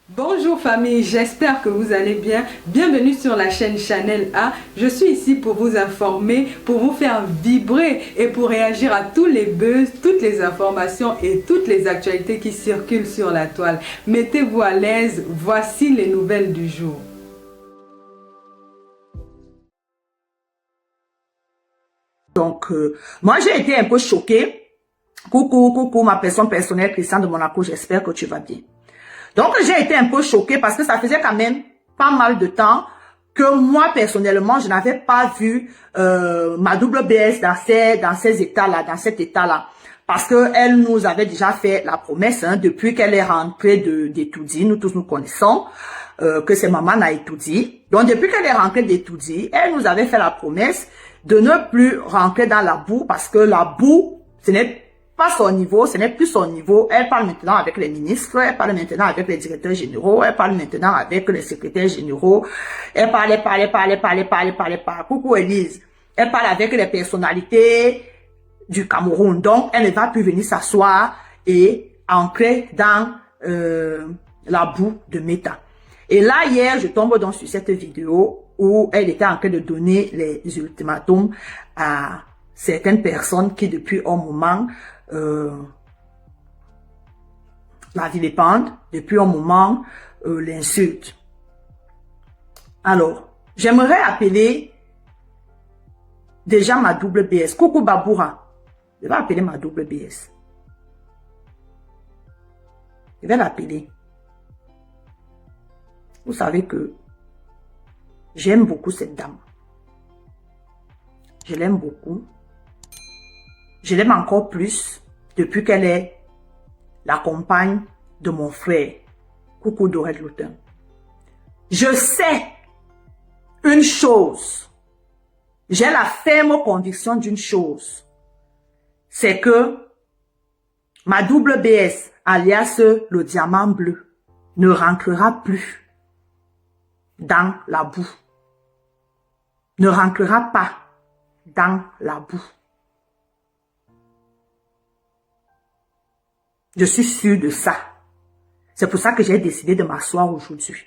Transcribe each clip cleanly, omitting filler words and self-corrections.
Bonjour famille, j'espère que vous allez bien. Bienvenue sur la chaîne Chanel A. Je suis ici pour vous informer, pour vous faire vibrer et pour réagir à tous les buzz, toutes les informations et toutes les actualités qui circulent sur la toile. Mettez-vous à l'aise, voici les nouvelles du jour. Donc, moi, j'ai été un peu choquée. Coucou, ma personne personnelle, Christian de Monaco, j'espère que tu vas bien. Donc, j'ai été un peu choquée parce que ça faisait quand même pas mal de temps que moi, personnellement, je n'avais pas vu ma WBS dans ces états-là, dans cet état-là. Parce que elle nous avait déjà fait la promesse, hein, depuis qu'elle est rentrée d'Etoudi, nous tous nous connaissons, que c'est maman à Etoudi. Donc, depuis qu'elle est rentrée d'Etoudi, elle nous avait fait la promesse de ne plus rentrer dans la boue parce que la boue, ce n'est pas son niveau, ce n'est plus son niveau. Elle parle maintenant avec les ministres, elle parle maintenant avec les directeurs généraux, elle parle maintenant avec les secrétaires généraux. Elle parle. Coucou Elise. Elle parle avec les personnalités du Cameroun. Donc, elle ne va plus venir s'asseoir et entrer dans la boue de Meta. Et là, hier, je tombe donc sur cette vidéo où elle était en train de donner les ultimatums à certaines personnes qui, depuis un moment, la vilipendent, depuis un moment, l'insultent. Alors, j'aimerais appeler déjà ma WBS. Coucou Baboura. Je vais appeler ma WBS. Je vais l'appeler. Vous savez que j'aime beaucoup cette dame. Je l'aime beaucoup. Je l'aime encore plus depuis qu'elle est la compagne de mon frère. Coucou Dorette Loutin. Je sais une chose. J'ai la ferme conviction d'une chose. C'est que ma WBS, alias le diamant bleu, ne rentrera plus dans la boue. Ne rentrera pas dans la boue. Je suis sûre de ça. C'est pour ça que j'ai décidé de m'asseoir aujourd'hui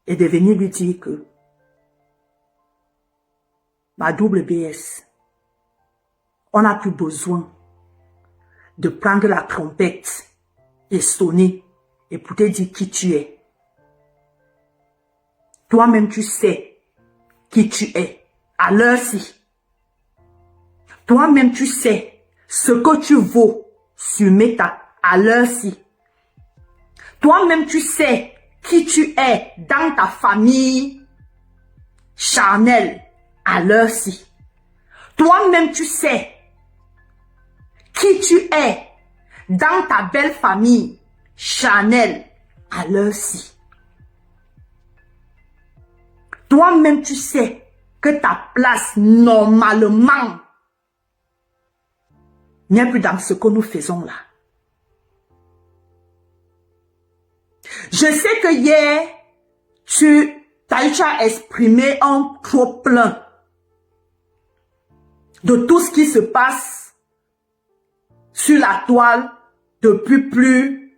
et de venir lui dire que ma WBS, on n'a plus besoin de prendre la trompette et sonner et pour te dire qui tu es. Toi-même, tu sais qui tu es à l'heure-ci. Toi-même, tu sais ce que tu vaux sur Meta à l'heure-ci. Toi-même, tu sais qui tu es dans ta famille charnelle à l'heure-ci. Toi-même, tu sais qui tu es dans ta belle famille charnelle à l'heure-ci. Toi-même, tu sais que ta place, normalement, n'est plus dans ce que nous faisons là. Je sais que hier, tu as exprimé un trop plein de tout ce qui se passe sur la toile depuis plus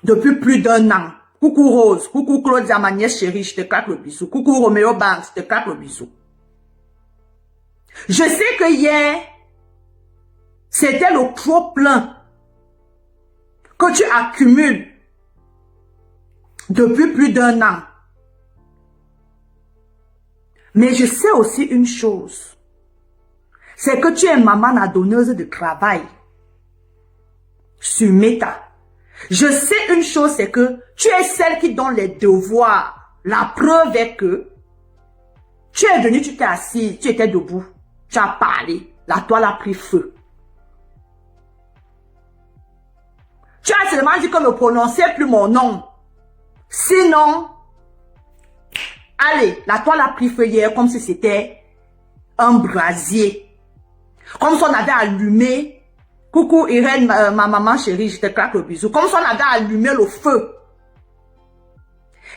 d'un an. Coucou Rose, coucou Claudia, ma nièce chérie, je te claque le bisou. Coucou Roméo Banks, je te claque le bisou. Je sais que hier, c'était le trop plein que tu accumules depuis plus d'un an. Mais je sais aussi une chose, c'est que tu es maman la donneuse de travail sur Meta. Je sais une chose, c'est que tu es celle qui donne les devoirs. La preuve est que tu es venue, tu t'es assise, tu étais debout, tu as parlé, la toile a pris feu. Tu as seulement dit qu'on ne prononçait plus mon nom. Sinon, allez, la toile a pris feu hier comme si c'était un brasier. Comme si on avait allumé. Coucou Irène, ma maman chérie, je te claque le bisou. Comme si on avait allumé le feu.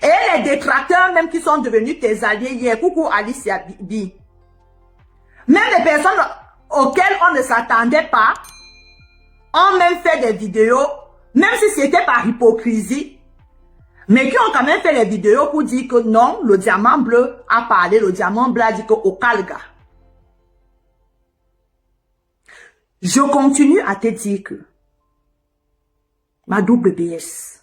Et les détracteurs même qui sont devenus tes alliés hier. Coucou Alicia Bibi. Même les personnes auxquelles on ne s'attendait pas ont même fait des vidéos même si c'était par hypocrisie, mais qui ont quand même fait les vidéos pour dire que non, le diamant bleu a parlé, le diamant bleu a dit que au calga. Je continue à te dire que ma double BS,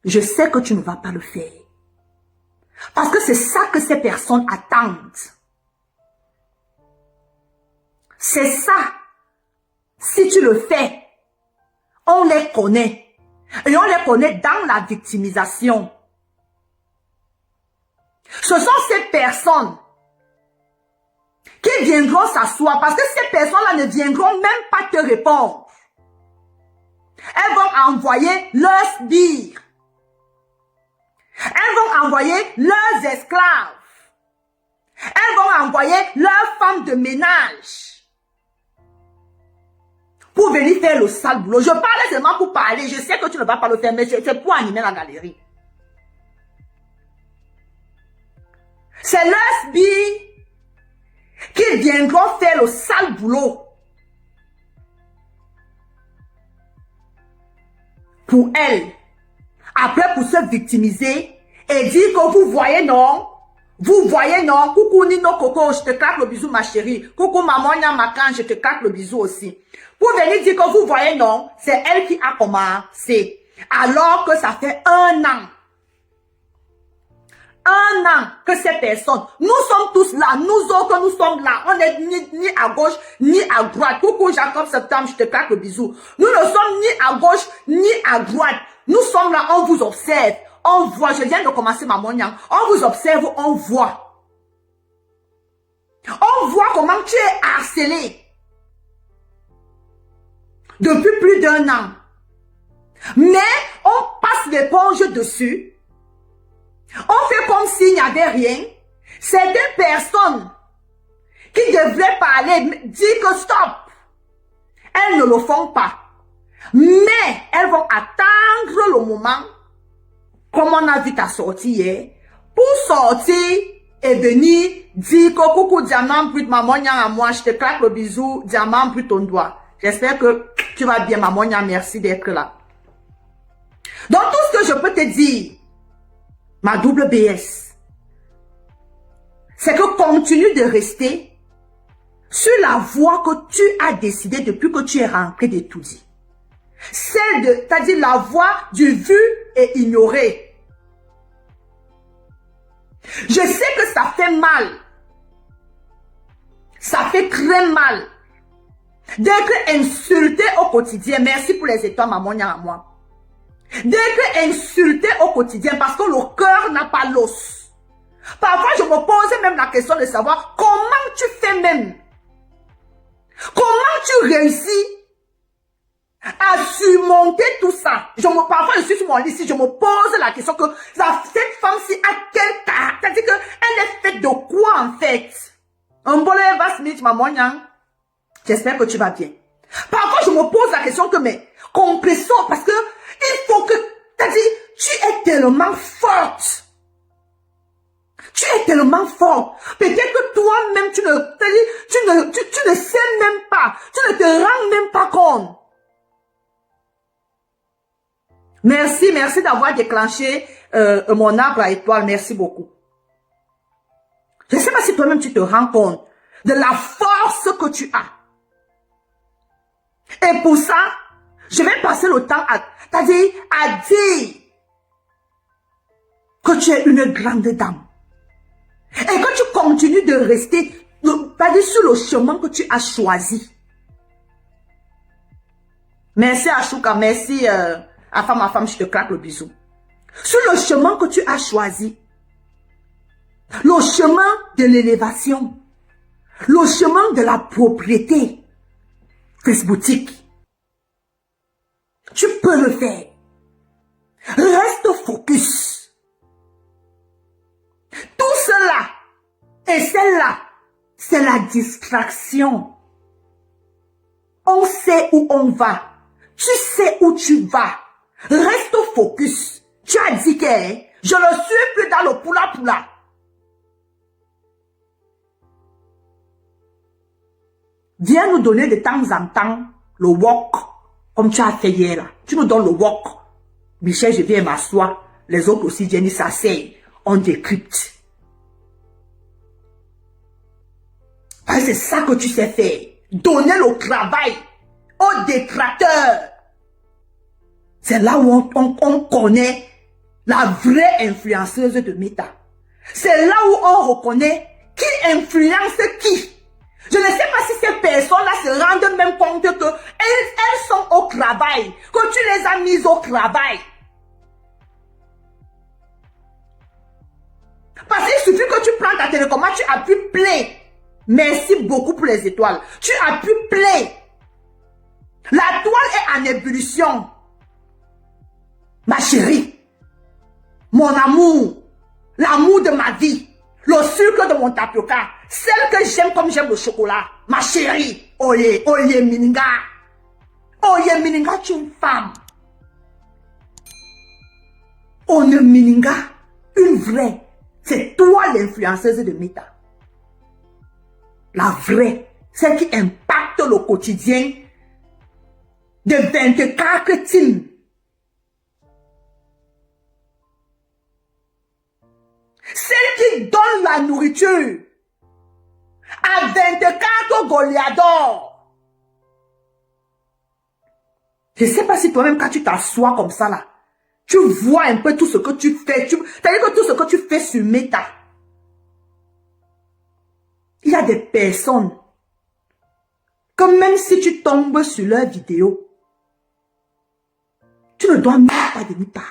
je sais que tu ne vas pas le faire. Parce que c'est ça que ces personnes attendent. C'est ça. Si tu le fais, on les connaît. Et on les connaît dans la victimisation. Ce sont ces personnes qui viendront s'asseoir parce que ces personnes-là ne viendront même pas te répondre. Elles vont envoyer leurs sbires. Elles vont envoyer leurs esclaves. Elles vont envoyer leurs femmes de ménage pour venir faire le sale boulot. Je parle seulement pour parler. Je sais que tu ne vas pas le faire, mais c'est pour animer la galerie. C'est leurs sbires qui viendront faire le sale boulot pour elles. Après, pour se victimiser et dire que vous voyez non, coucou Nino Coco, je te claque le bisou ma chérie, coucou maman Macan, je te claque le bisou aussi. Pour venir dire que vous voyez non, c'est elle qui a commencé. Alors que ça fait 1 an. 1 an que ces personnes, nous sommes tous là, nous autres nous sommes là, on n'est ni à gauche, ni à droite. Coucou Jacob Septembre, je te claque le bisou. Nous ne sommes ni à gauche, ni à droite. Nous sommes là, on vous observe, on voit, je viens de commencer ma monia, on vous observe, on voit. On voit comment tu es harcelé. Depuis plus d'1 an. Mais on passe l'éponge dessus. On fait comme s'il n'y avait rien. Certaines personnes qui devraient parler, dire que stop. Elles ne le font pas. Mais elles vont attendre le moment, comme on a vu ta sortie hier, pour sortir et venir dire que coucou diamant brut, maman à moi, je te claque le bisou, diamant brut ton doigt. J'espère que tu vas bien, maman, merci d'être là. Donc tout ce que je peux te dire, ma double BS, c'est que continue de rester sur la voie que tu as décidé depuis que tu es rentré de tout dit. Celle de, c'est-à-dire la voie du vu et ignoré. Je sais que ça fait mal. Ça fait très mal. D'être insulté au quotidien. Merci pour les étoiles, maman, à moi. D'être insulté au quotidien parce que le cœur n'a pas l'os. Parfois, je me pose même la question de savoir comment tu fais même. Comment tu réussis à surmonter tout ça. Parfois, je suis sur mon lit, si je me pose la question que cette femme-ci a quel caractère, c'est-à-dire qu'elle est faite de quoi en fait? Un bon va Smith, maman, j'espère que tu vas bien. Parfois, je me pose la question que, mais, compression, parce que, il faut que, c'est-à-dire, tu es tellement forte. Tu es tellement fort. Peut-être que toi-même, tu ne sais même pas. Tu ne te rends même pas compte. Merci d'avoir déclenché mon arbre à étoiles. Merci beaucoup. Je ne sais pas si toi-même tu te rends compte de la force que tu as. Et pour ça, je vais passer le temps à dire que tu es une grande dame. Et que tu continues de rester sur le chemin que tu as choisi. Merci Ashouka, merci à femme, je te claque le bisou. Sur le chemin que tu as choisi. Le chemin de l'élévation. Le chemin de la propriété. Facebook. Tu peux le faire. Reste focus. Tout cela et celle-là, c'est la distraction. On sait où on va. Tu sais où tu vas. Reste focus. Tu as dit que je ne suis plus dans le poula-poula. Viens nous donner de temps en temps le wok Comme tu as fait hier là. Tu me donnes le wok. Michel, je viens m'asseoir. Les autres aussi viennent, ils s'asseyent. On décrypte. Ah, c'est ça que tu sais faire. Donner le travail aux détracteurs. C'est là où on connaît la vraie influenceuse de Meta. C'est là où on reconnaît qui influence qui. Je ne sais pas si ces personnes-là se rendent même compte que elles sont au travail, que tu les as mises au travail. Parce qu'il suffit que tu prends ta télécommande, tu appuies play. Merci beaucoup pour les étoiles. Tu appuies play. La toile est en ébullition. Ma chérie, mon amour, l'amour de ma vie, le sucre de mon tapioca, celle que j'aime comme j'aime le chocolat, ma chérie, Oye, Oye Mininga. Oye Mininga, tu es une femme. Oye Mininga, une vraie. C'est toi l'influenceuse de Meta. La vraie, celle qui impacte le quotidien de 24 teams. Celle qui donne la nourriture à 24 goléadors. Je ne sais pas si toi-même quand tu t'assois comme ça là, tu vois un peu tout ce que tu fais. C'est-à-dire que tout ce que tu fais sur Meta. Il y a des personnes que même si tu tombes sur leur vidéo, tu ne dois même pas venir parler.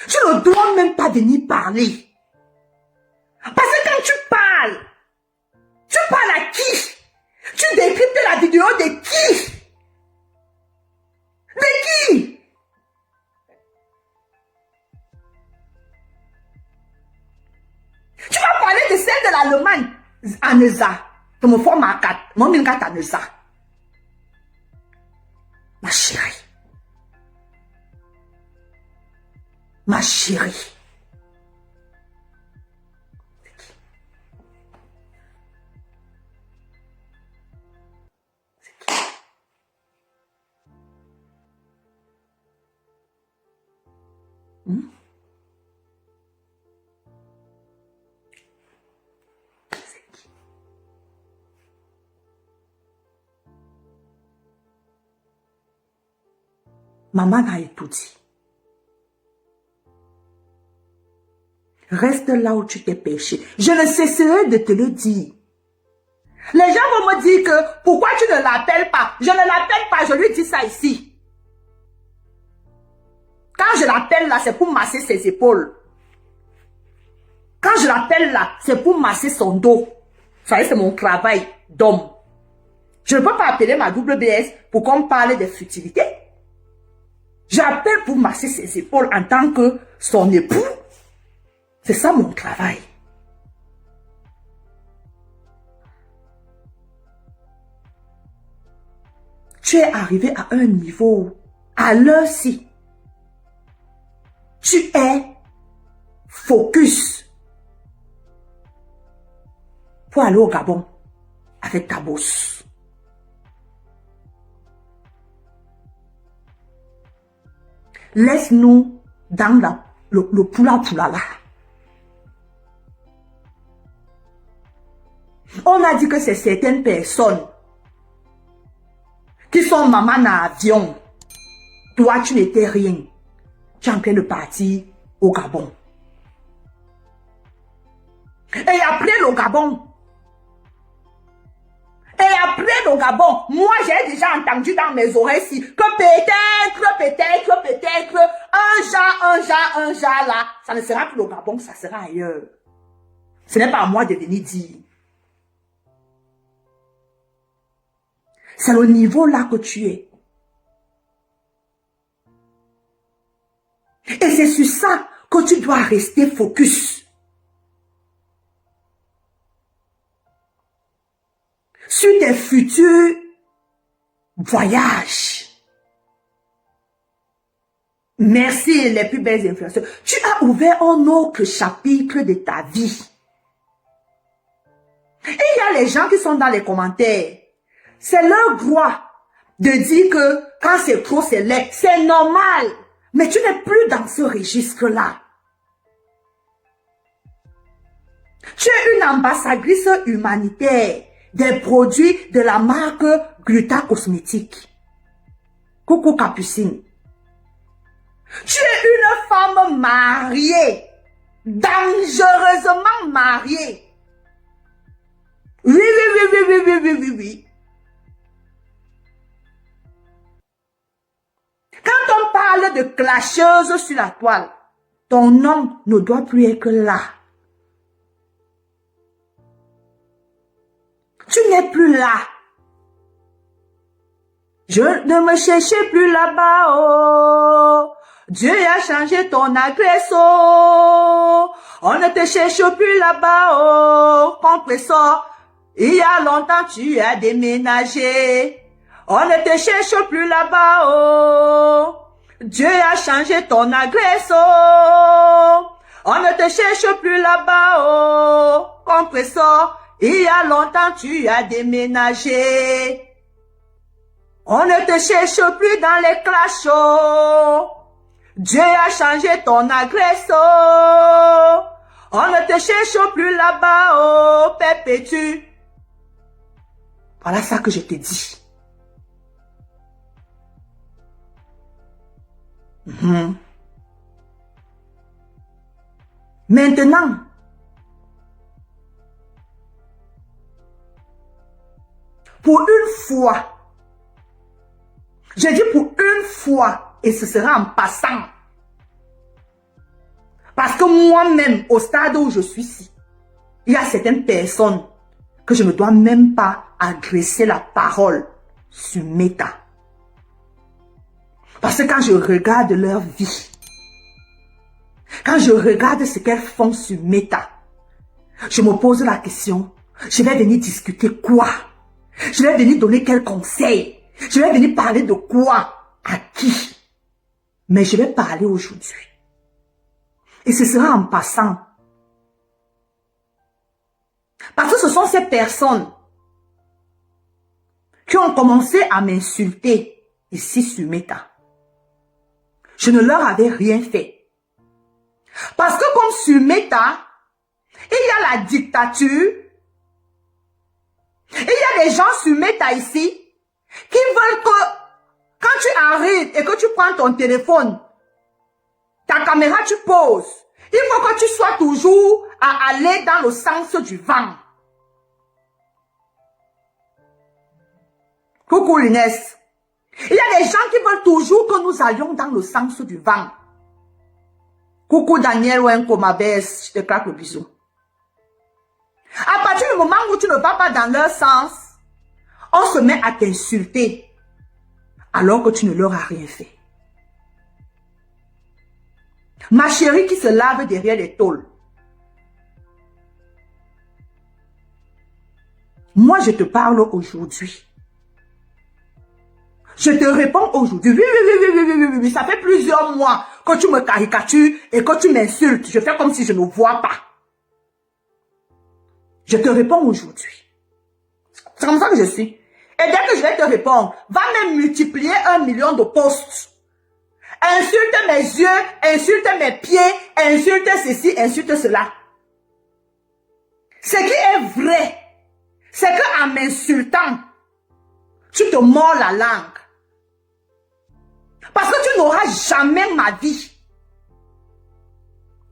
Tu ne dois même pas venir parler. Parce que quand tu parles à qui? Tu décryptes la vidéo de qui? De qui? Tu vas parler de celle de l'Allemagne, Aneza. De mon format 4, mon 1004 Aneza. Ma chérie. Ma chérie. C'est qui? Maman a tout dit. Reste là où tu t'es péché. Je ne cesserai de te le dire. Les gens vont me dire que pourquoi tu ne l'appelles pas? Je ne l'appelle pas, je lui dis ça ici. Quand je l'appelle là, c'est pour masser ses épaules. Quand je l'appelle là, c'est pour masser son dos. Ça, c'est mon travail d'homme. Je ne peux pas appeler ma WBS pour qu'on parle des futilités. J'appelle pour masser ses épaules en tant que son époux. C'est ça mon travail. Tu es arrivé à un niveau, à l'heure-ci, tu es focus pour aller au Gabon avec ta bosse. Laisse-nous dans le poula là. On a dit que c'est certaines personnes qui sont maman en avion. Toi, tu n'étais rien. Tu es en train de partir au Gabon. Et après le Gabon, moi j'ai déjà entendu dans mes oreilles que peut-être, un genre là, ça ne sera plus le Gabon, ça sera ailleurs. Ce n'est pas à moi de venir dire. C'est le niveau là que tu es. Et c'est sur ça que tu dois rester focus. Sur tes futurs voyages. Merci les plus belles influenceurs. Tu as ouvert un autre chapitre de ta vie. Et il y a les gens qui sont dans les commentaires. C'est leur droit de dire que quand c'est trop, c'est laid. C'est normal. Mais tu n'es plus dans ce registre-là. Tu es une ambassadrice humanitaire des produits de la marque Gluta Cosmétique. Coucou Capucine. Tu es une femme mariée, dangereusement mariée. Oui, oui, oui, oui, oui, oui, oui, oui, oui. Quand on parle de clasheuse sur la toile, ton nom ne doit plus être là. Tu n'es plus là. Je ne me cherchais plus là-bas, oh. Dieu a changé ton agresso. On ne te cherche plus là-bas, oh. Compresseur, il y a longtemps tu as déménagé. On ne te cherche plus là-bas, oh. Dieu a changé ton agresso. On ne te cherche plus là-bas, oh. Compresseur, il y a longtemps tu as déménagé. On ne te cherche plus dans les clashs. Dieu a changé ton agresso. On ne te cherche plus là-bas, oh, perpétue. Voilà ça que je te dis. Maintenant, pour une fois, je dis pour une fois, et ce sera en passant. Parce que moi-même, au stade où je suis ici, il y a certaines personnes que je ne dois même pas adresser la parole sur Meta. Parce que quand je regarde leur vie, quand je regarde ce qu'elles font sur Meta, je me pose la question, je vais venir discuter quoi? Je vais venir donner quel conseil? Je vais venir parler de quoi? À qui? Mais je vais parler aujourd'hui. Et ce sera en passant. Parce que ce sont ces personnes qui ont commencé à m'insulter ici sur Meta. Je ne leur avais rien fait. Parce que comme sur Meta, il y a la dictature. Et il y a des gens sur Meta ici qui veulent que quand tu arrives et que tu prends ton téléphone, ta caméra, tu poses. Il faut que tu sois toujours à aller dans le sens du vent. Coucou Linès. Il y a des gens qui veulent toujours que nous allions dans le sens du vent. Coucou Daniel Wenko, ma baisse, je te claque le bisou. À partir du moment où tu ne vas pas dans leur sens, on se met à t'insulter alors que tu ne leur as rien fait. Ma chérie qui se lave derrière les tôles. Moi, je te parle aujourd'hui. Je te réponds aujourd'hui. Oui. Ça fait plusieurs mois que tu me caricatures et que tu m'insultes. Je fais comme si je ne vois pas. Je te réponds aujourd'hui. C'est comme ça que je suis. Et dès que je vais te répondre, va même multiplier 1 million de posts. Insulte mes yeux, insulte mes pieds, insulte ceci, insulte cela. Ce qui est vrai, c'est qu'en m'insultant, tu te mords la langue. Parce que tu n'auras jamais ma vie.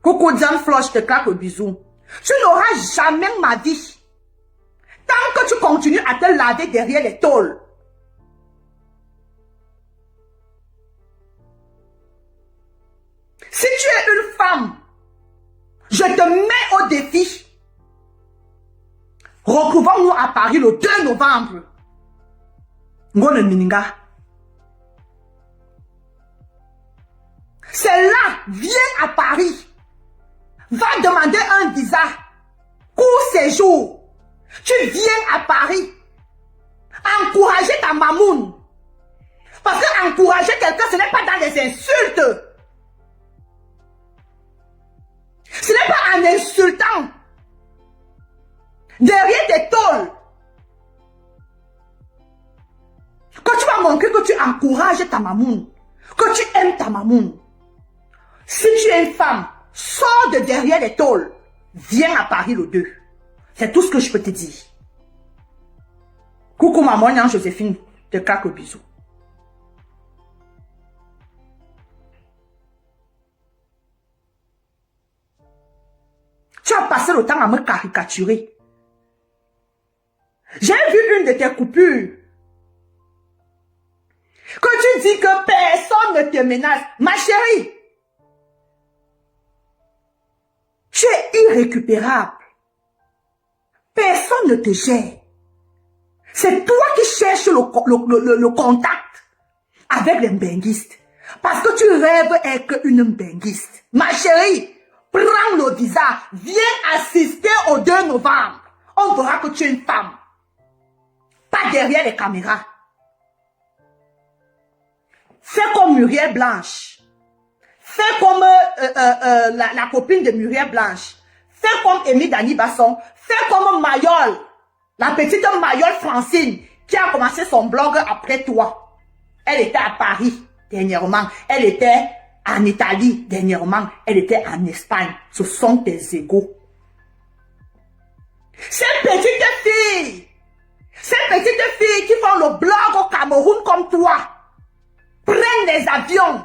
Coucou Diane Floch, je te claque le bisou. Tu n'auras jamais ma vie. Tant que tu continues à te laver derrière les tôles. Si tu es une femme, je te mets au défi. Retrouvons-nous à Paris le 2 novembre. Ngone Mininga. C'est là, viens à Paris. Va demander un visa. Court séjour. Tu viens à Paris. Encourager ta mamoune. Parce que encourager quelqu'un, ce n'est pas dans les insultes. Ce n'est pas en insultant Derrière tes tôles. Quand tu vas montrer que tu encourages ta mamoune, que tu aimes ta mamoune, si tu es une femme, sors de derrière les tôles, viens à Paris le 2. C'est tout ce que je peux te dire. Coucou maman, Nyan Joséphine, te claque le bisou. Tu as passé le temps à me caricaturer. J'ai vu une de tes coupures. Que tu dis que personne ne te menace. Ma chérie, tu es irrécupérable. Personne ne te gère. C'est toi qui cherches le contact avec les mbenguistes. Parce que tu rêves être une mbenguiste. Ma chérie, prends le visa. Viens assister au 2 novembre. On verra que tu es une femme. Pas derrière les caméras. Fais comme Muriel Blanche. Fais comme la copine de Muriel Blanche. Fais comme Amy Dani Basson. Fais comme Mayol. La petite Mayol Francine qui a commencé son blog après toi. Elle était à Paris dernièrement. Elle était en Italie dernièrement. Elle était en Espagne. Ce sont tes égaux. Ces petites filles qui font le blog au Cameroun comme toi, prennent des avions.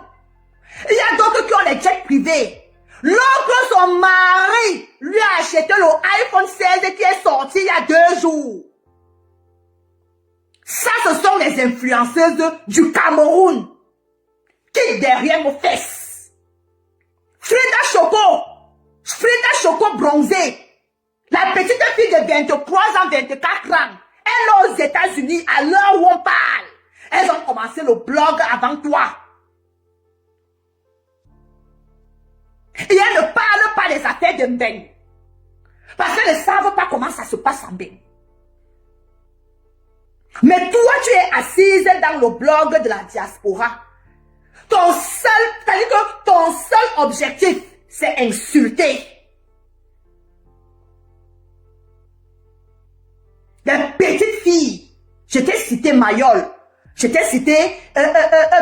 Il y a d'autres qui ont les jets privés. L'autre, son mari, lui a acheté le iPhone 16 qui est sorti il y a 2 jours. Ça, ce sont les influenceuses du Cameroun qui derrière nos fesses. Frida Choco bronzée. La petite fille de 23 ans, 24 ans, elle est aux États-Unis à l'heure où on parle. Elles ont commencé le blog avant toi. Et elles ne parlent pas des affaires de Mbeng. Parce qu'elles ne savent pas comment ça se passe en Mbeng. Mais toi, tu es assise dans le blog de la diaspora. C'est-à-dire que ton seul objectif, c'est insulter. Les petites filles. Je t'ai cité Mayol. Je t'ai cité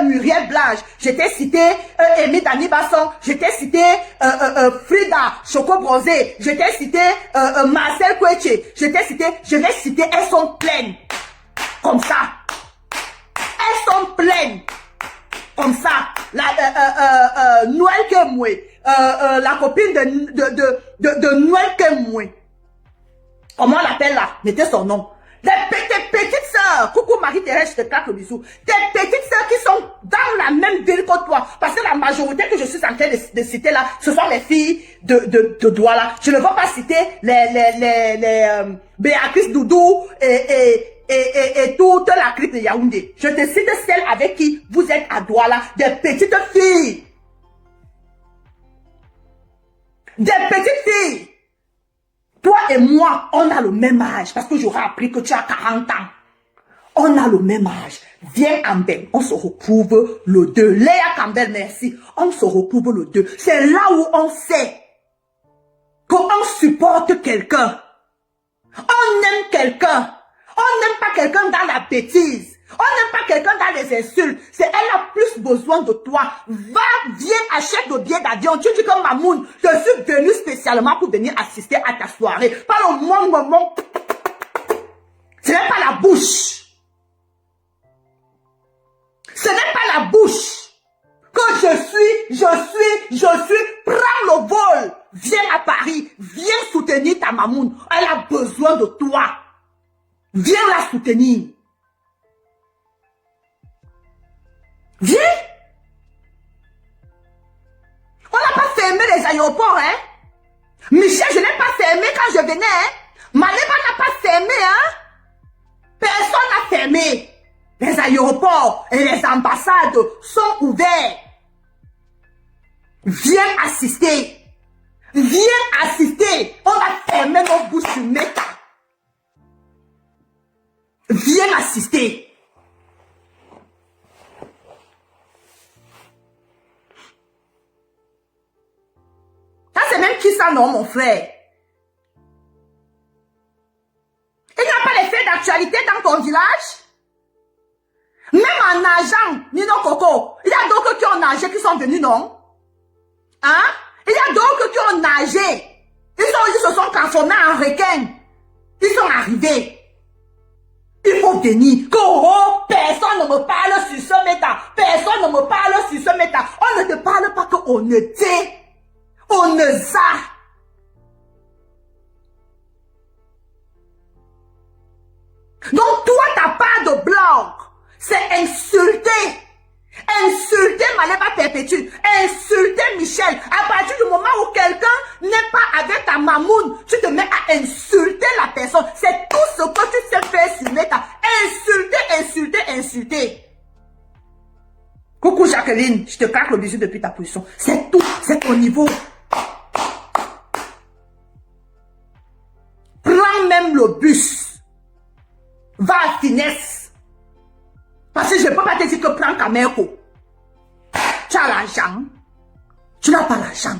Muriel Blanche. Je t'ai cité Amy Dani Basson. Je t'ai cité Frida Choco Bronzé. Je t'ai cité Marcel Koueche. Je t'ai cité, je vais citer, elles sont pleines. Comme ça. Elles sont pleines. Comme ça. Noël Kemoué. La copine de Noël Kemoué. Comment on l'appelle là? Mettez son nom. Des petites sœurs. Coucou Marie-Thérèse, je te claque le bisou. Des petites sœurs qui sont dans la même ville que toi. Parce que la majorité que je suis en train de citer là, ce sont les filles de Douala. Je ne veux pas citer les Béatrice Doudou et toute la clique de Yaoundé. Je te cite celles avec qui vous êtes à Douala. Des petites filles. Des petites filles. Toi et moi, on a le même âge. Parce que j'aurais appris que tu as 40 ans. On a le même âge. Viens en Mbeng. On se retrouve le 2. Léa Campbell, merci. On se retrouve le 2. C'est là où on sait qu'on supporte quelqu'un. On aime quelqu'un. On n'aime pas quelqu'un dans la bêtise. On n'aime pas quelqu'un dans les insultes. C'est elle a plus besoin de toi. Va, viens, achète le billet d'avion. Tu dis que Mamoun, je suis venue spécialement pour venir assister à ta soirée. Pas le moment. Ce n'est pas la bouche. Ce n'est pas la bouche. Que je suis, prends le vol. Viens à Paris. Viens soutenir ta Mamoun. Elle a besoin de toi. Viens la soutenir. Viens. On n'a pas fermé les aéroports, hein. Michel, je n'ai pas fermé quand je venais, hein. Maléba n'a pas fermé, hein. Personne n'a fermé. Les aéroports et les ambassades sont ouverts. Viens assister. Viens assister. On va fermer nos bouches sur Meta. Viens assister. Ça, c'est même qui ça, non, mon frère? d'actualité dans ton village? Même en nageant, Nino Coco, il y a d'autres qui ont nagé qui sont venus, non? Hein? Il y a d'autres qui ont nagé. Ils se sont transformés en requins. Ils sont arrivés. Il faut venir. Oh, personne ne me parle sur ce méta. Personne ne me parle sur ce méta. On ne te parle pas qu'on ne t'est. On ne ça. Donc toi, ta part de blog, c'est insulter. Insulter Maléba Perpétue, insulter Michel. À partir du moment où quelqu'un n'est pas avec ta mamoune, tu te mets à insulter la personne. C'est tout ce que tu sais faire sur Meta. Insulter, insulter, insulter. Coucou Jacqueline, je te claque le bisou depuis ta position. C'est tout, c'est ton niveau. Prends même le bus. Va à Finesse. Parce que je ne peux pas te dire que prends Kameko. Tu as l'argent. Tu n'as pas l'argent.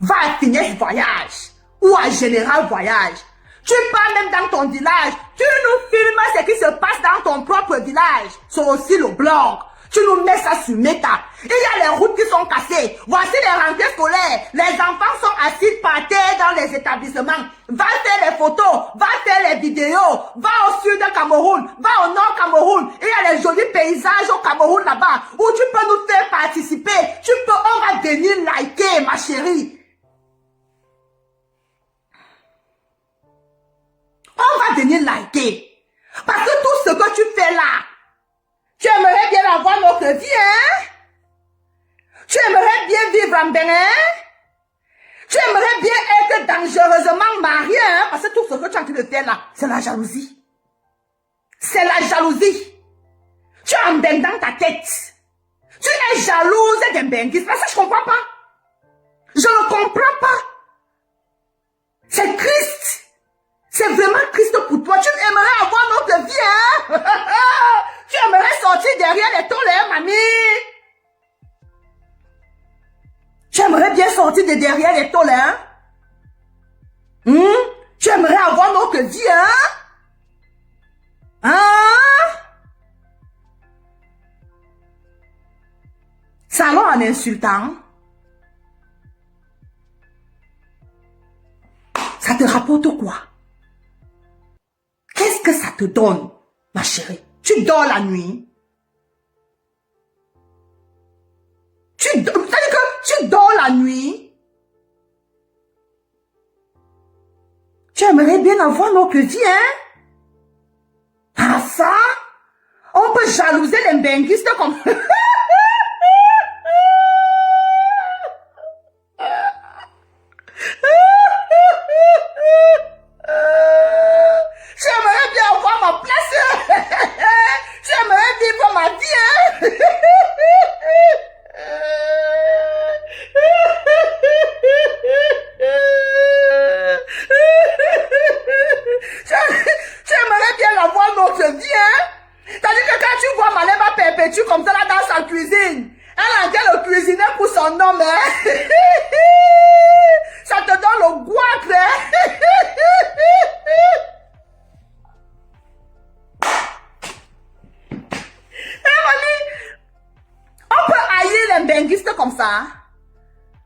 Va à Finesse Voyage. Ou à Général Voyage. Tu pars même dans ton village. Tu nous filmes ce qui se passe dans ton propre village. C'est aussi le blog. Tu nous mets ça sur Meta. Il y a les routes qui sont cassées. Voici les rentrées scolaires. Les enfants sont assis par terre dans les établissements. Va faire les photos. Va faire les vidéos. Va au sud du Cameroun. Va au nord Cameroun. Il y a les jolis paysages au Cameroun là-bas. Où tu peux nous faire participer. On va venir liker, ma chérie. On va venir liker. Parce que tout ce que tu fais là, tu aimerais bien avoir notre vie, hein? Tu aimerais bien vivre en Bénin? Tu aimerais bien être dangereusement marié, hein? Parce que tout ce que tu es en train de faire là, c'est la jalousie. C'est la jalousie. Tu es en bain dans ta tête. Tu es jalouse d'un benguiste. Parce que je ne comprends pas. Je ne comprends pas. C'est triste. C'est vraiment triste pour toi. Tu aimerais avoir notre vie, hein? Tu aimerais sortir derrière les tôles, hein, mamie? Tu aimerais bien sortir de derrière les tôles, hein? Tu aimerais avoir notre vie, hein? Hein? Ça alors en insultant. Ça te rapporte quoi? Qu'est-ce que ça te donne, ma chérie? Tu dors la nuit. C'est-à-dire que tu dors la nuit. Tu aimerais bien avoir notre vie, hein? Ah ça? On peut jalouser les benguistes comme... J'aimerais bien avoir ma place. J'aimerais vivre ma vie. Hein? J'aimerais bien avoir notre vie. Hein? C'est-à-dire que quand tu vois Maléba Perpétue comme ça là dans sa cuisine, elle entend le cuisiner pour son homme. Hein? Ça te donne le goût. Hein? On peut haïr les benguistes comme ça.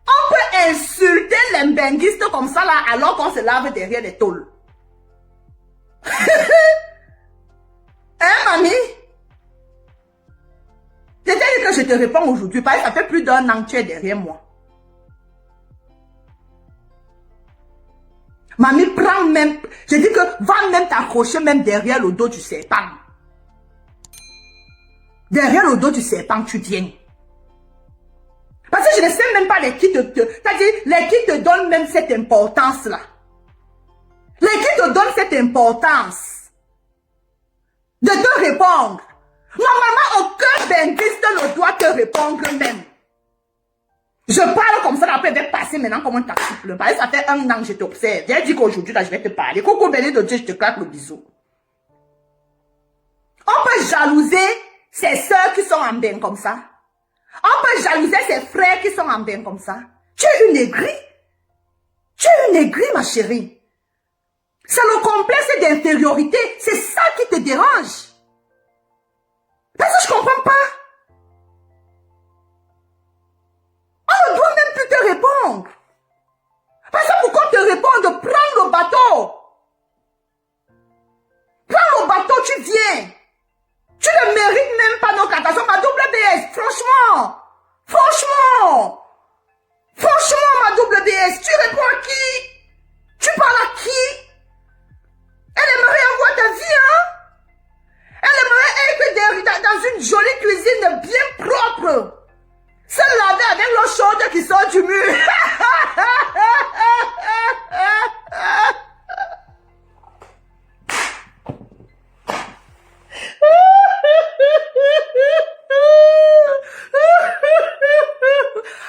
On peut insulter les benguistes comme ça là alors qu'on se lave derrière les tôles. Hein, mamie? C'est-à-dire que je te réponds aujourd'hui parce que ça fait plus d'un an que tu es derrière moi. Mamie, prends même... Je dis que va même t'accrocher même derrière le dos du serpent. Derrière le dos du serpent, tu viens. Parce que je ne sais même pas les qui c'est-à-dire les qui te donnent même cette importance-là. Les qui te donnent cette importance de te répondre. Normalement, aucun benguiste ne doit te répondre même. Je parle comme ça, après je vais passer maintenant comme un taxi plein. Parce que ça fait un an que je t'observe. Viens dire qu'aujourd'hui, là, je vais te parler. Coucou, béni de Dieu, je te claque le bisou. On peut jalouser ses soeurs qui sont en bain comme ça. On peut jalouser ses frères qui sont en bain comme ça. Tu es une aigrie. Tu es une aigrie, ma chérie. C'est le complexe d'infériorité. C'est ça qui te dérange. Parce que je ne comprends pas. On ne doit même plus te répondre. Parce que pourquoi te répondre, prends le bateau. Prends le bateau, tu viens. Tu ne mérites même pas nos catastrophes. Ma double BS, franchement. Franchement. Franchement, ma double BS, tu réponds à qui? Tu parles à qui? Elle aimerait avoir ta vie, hein? Elle aimerait être dans une jolie cuisine bien propre. Se laver avec l'eau chaude qui sort du mur.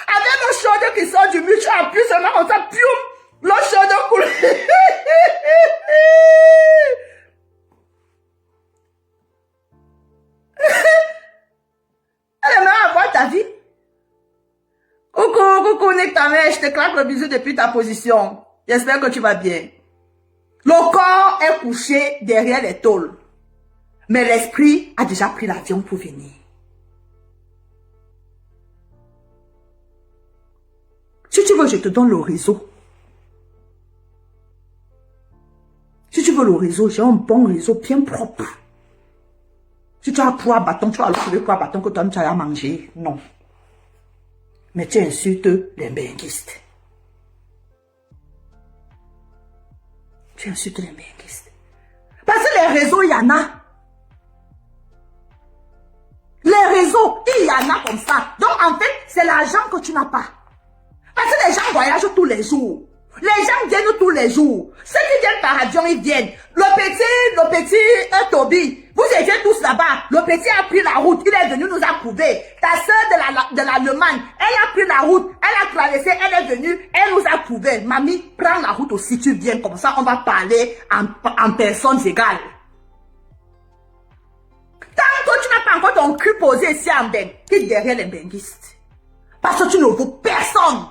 Avec l'eau chaude qui sort du mur, tu appuies seulement comme ça, pium, l'eau chaude coule. Elle aimerait avoir ta vie. Coucou, Nick, ta mère, je te claque le bisou depuis ta position. J'espère que tu vas bien. Le corps est couché derrière les tôles. Mais l'esprit a déjà pris l'avion pour venir. Si tu veux, je te donne le réseau. Si tu veux le réseau, j'ai un bon réseau bien propre. Si tu as poids bâton, tu vas le trouver poids bâton que toi tu as à manger. Non. Mais tu insultes les benguistes. Tu insultes les benguistes. Parce que les réseaux, il y en a. Les réseaux, il y en a comme ça. Donc en fait, c'est l'argent que tu n'as pas. Parce que les gens voyagent tous les jours. Les gens viennent tous les jours. Ceux qui viennent par avion, ils viennent. Le petit Toby, vous étiez tous là-bas. Le petit a pris la route. Il est venu nous approuver. Ta soeur de l'Allemagne, elle a pris la route. Elle a traversé, elle est venue. Elle nous a approuvé. Mamie, prends la route aussi. Tu viens comme ça. On va parler en personnes égales. Tant que tu n'as pas encore ton cul posé ici en Beng, quitte derrière les benguistes. Parce que tu ne vaux personne.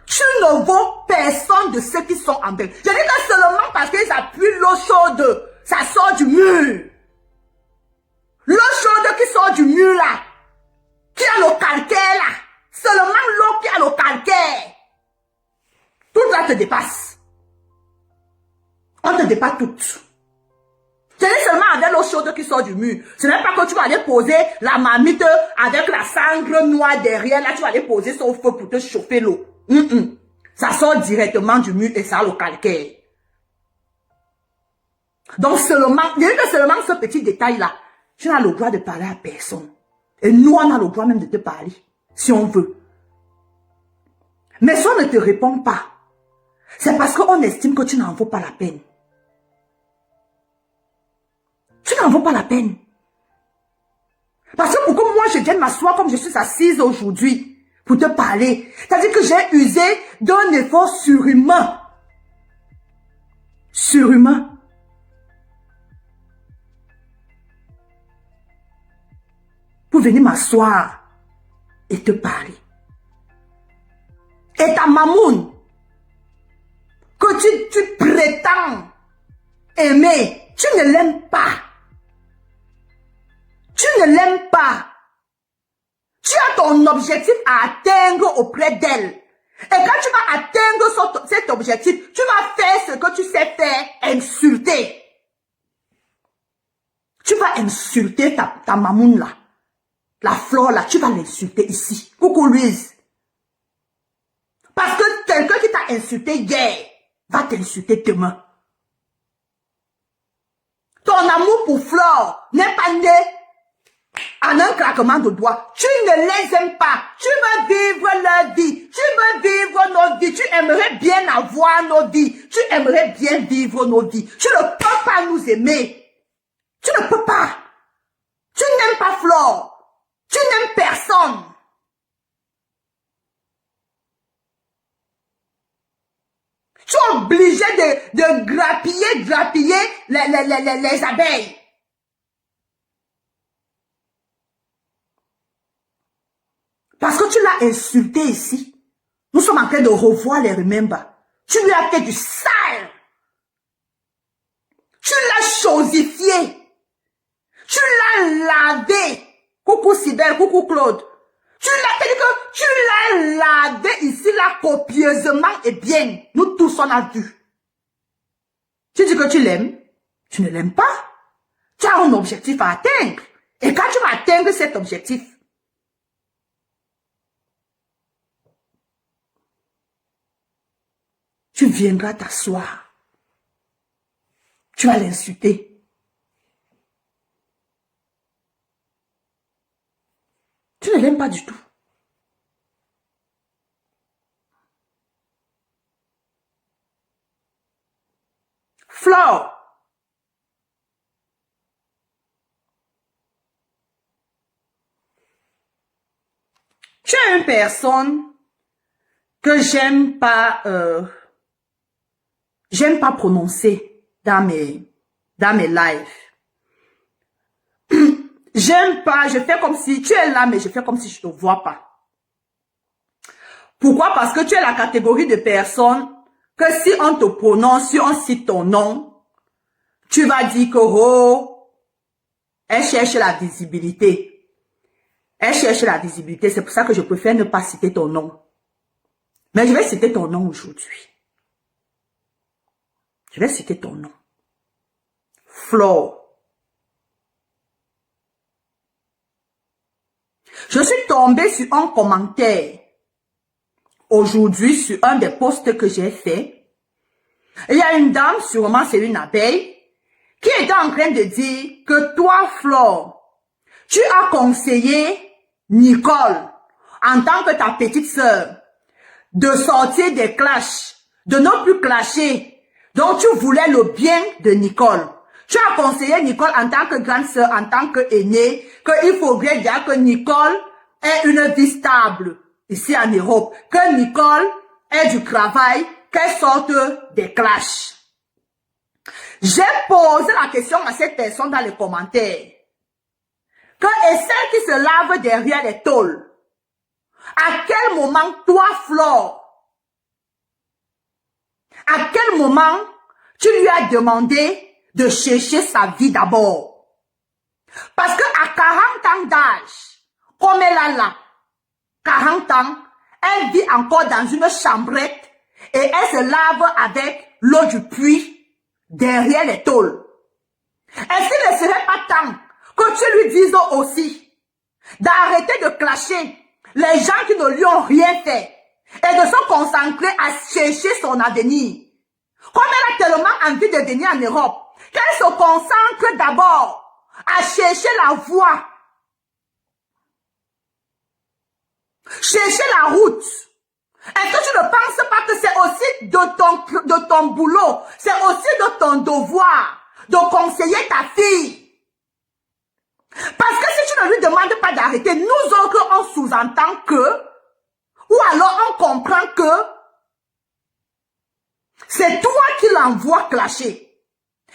Tu ne vaux personne de ceux qui sont en Beng. Je dis que seulement parce qu'ils appuient l'eau chaude, ça sort du mur. L'eau chaude qui sort du mur là, qui a le calcaire là, seulement l'eau qui a le calcaire. Tout ça te dépasse. On te dépasse toutes. Je dis seulement avec l'eau chaude qui sort du mur. Ce n'est pas que tu vas aller poser la marmite avec la cendre noire derrière. Là, tu vas aller poser son feu pour te chauffer l'eau. Ça sort directement du mur et ça a le calcaire. Donc seulement, il n'y a que seulement ce petit détail-là. Tu n'as le droit de parler à personne. Et nous, on a le droit même de te parler, si on veut. Mais si on ne te répond pas, c'est parce qu'on estime que tu n'en vaux pas la peine. Tu n'en vaux pas la peine. Parce que pour que moi je vienne m'asseoir comme je suis assise aujourd'hui, pour te parler, c'est-à-dire que j'ai usé d'un effort surhumain. Surhumain. Pour venir m'asseoir et te parler. Et ta mamoune, que tu prétends aimer, tu ne l'aimes pas. Tu ne l'aimes pas. Tu as ton objectif à atteindre auprès d'elle. Et quand tu vas atteindre cet objectif, tu vas faire ce que tu sais faire, insulter. Tu vas insulter ta mamoune là. La fleur là, tu vas l'insulter ici. Coucou Louise. Parce que quelqu'un qui t'a insulté hier va t'insulter demain. Ton amour pour Flore n'est pas né en un claquement de doigts. Tu ne les aimes pas. Tu veux vivre leur vie. Tu veux vivre nos vies. Tu aimerais bien avoir nos vies. Tu aimerais bien vivre nos vies. Tu ne peux pas nous aimer. Tu ne peux pas. Tu n'aimes pas Flore. Tu n'aimes personne. Tu es obligé de grappiller les abeilles. Parce que tu l'as insulté ici. Nous sommes en train de revoir les remembers. Tu lui as fait du sale. Coucou Sibelle, coucou Claude. Tu l'as lavé ici là copieusement et bien. Nous tous on a vu. Tu dis que tu l'aimes. Tu ne l'aimes pas. Tu as un objectif à atteindre. Et quand tu vas atteindre cet objectif, tu viendras t'asseoir. Tu vas l'insulter. Tu ne l'aimes pas du tout. Flore. Tu es une personne que j'aime pas prononcer dans mes lives. J'aime pas, je fais comme si tu es là, mais je fais comme si je te vois pas. Pourquoi? Parce que tu es la catégorie de personnes que si on te prononce, si on cite ton nom, tu vas dire que oh, elle cherche la visibilité. Elle cherche la visibilité, c'est pour ça que je préfère ne pas citer ton nom. Mais je vais citer ton nom aujourd'hui. Je vais citer ton nom. Flore. Je suis tombée sur un commentaire aujourd'hui sur un des posts que j'ai fait. Il y a une dame, sûrement c'est une abeille, qui était en train de dire que toi, Flore, tu as conseillé Nicole, en tant que ta petite sœur, de sortir des clashs, de ne plus clasher. Donc tu voulais le bien de Nicole. Tu as conseillé Nicole en tant que grande sœur, en tant qu'aînée, qu'il faudrait dire que Nicole ait une vie stable ici en Europe, que Nicole ait du travail, qu'elle sorte des clashs. J'ai posé la question à cette personne dans les commentaires. Que est celle qui se lave derrière les tôles? À quel moment, toi, Flore, à quel moment tu lui as demandé de chercher sa vie d'abord? Parce que à 40 ans d'âge, comme elle a là, 40 ans, elle vit encore dans une chambrette et elle se lave avec l'eau du puits derrière les tôles. Est-ce qu'il ne serait pas temps que tu lui dises aussi d'arrêter de clasher les gens qui ne lui ont rien fait et de se concentrer à chercher son avenir? Comme elle a tellement envie de venir en Europe, qu'elle se concentre d'abord à chercher la voie, chercher la route. Est-ce que tu ne penses pas que c'est aussi de ton boulot, c'est aussi de ton devoir de conseiller ta fille? Parce que si tu ne lui demandes pas d'arrêter, nous autres, on sous-entend que, ou alors on comprend que, c'est toi qui l'envoies clasher.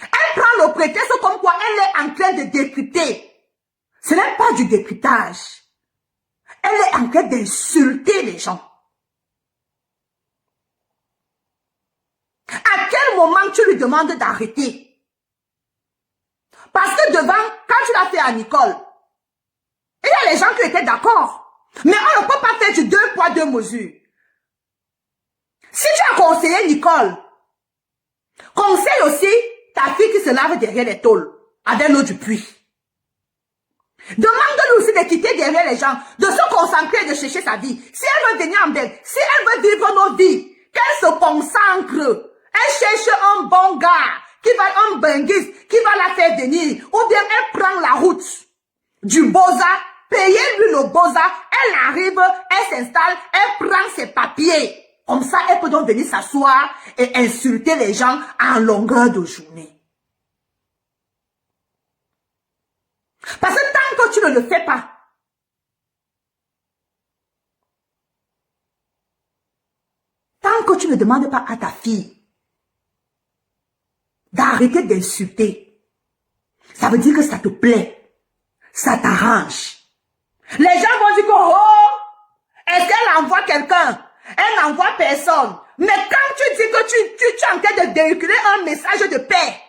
Elle prend le prétexte comme quoi elle est en train de décrypter. Ce n'est pas du décryptage. Elle est en train d'insulter les gens. À quel moment tu lui demandes d'arrêter? Parce que devant, quand tu l'as fait à Nicole, il y a les gens qui étaient d'accord. Mais on ne peut pas faire du 2 poids 2 mesures. Si tu as conseillé Nicole, conseille aussi ta fille qui se lave derrière les tôles avec l'eau du puits. Demande-lui aussi de quitter derrière les gens, de se concentrer et de chercher sa vie. Si elle veut venir en belle, si elle veut vivre nos vies, qu'elle se concentre. Elle cherche un bon gars, un benguiste, qui va la faire venir. Ou bien elle prend la route du Boza, payez-lui le Boza, elle arrive, elle s'installe, elle prend ses papiers. Comme ça, elle peut donc venir s'asseoir et insulter les gens en longueur de journée. Parce que tant que tu ne le fais pas, tant que tu ne demandes pas à ta fille d'arrêter d'insulter, ça veut dire que ça te plaît, ça t'arrange. Les gens vont dire que, oh, est-ce qu'elle envoie quelqu'un? Elle n'envoie personne. Mais quand tu dis que tu es en train de véhiculer un message de paix,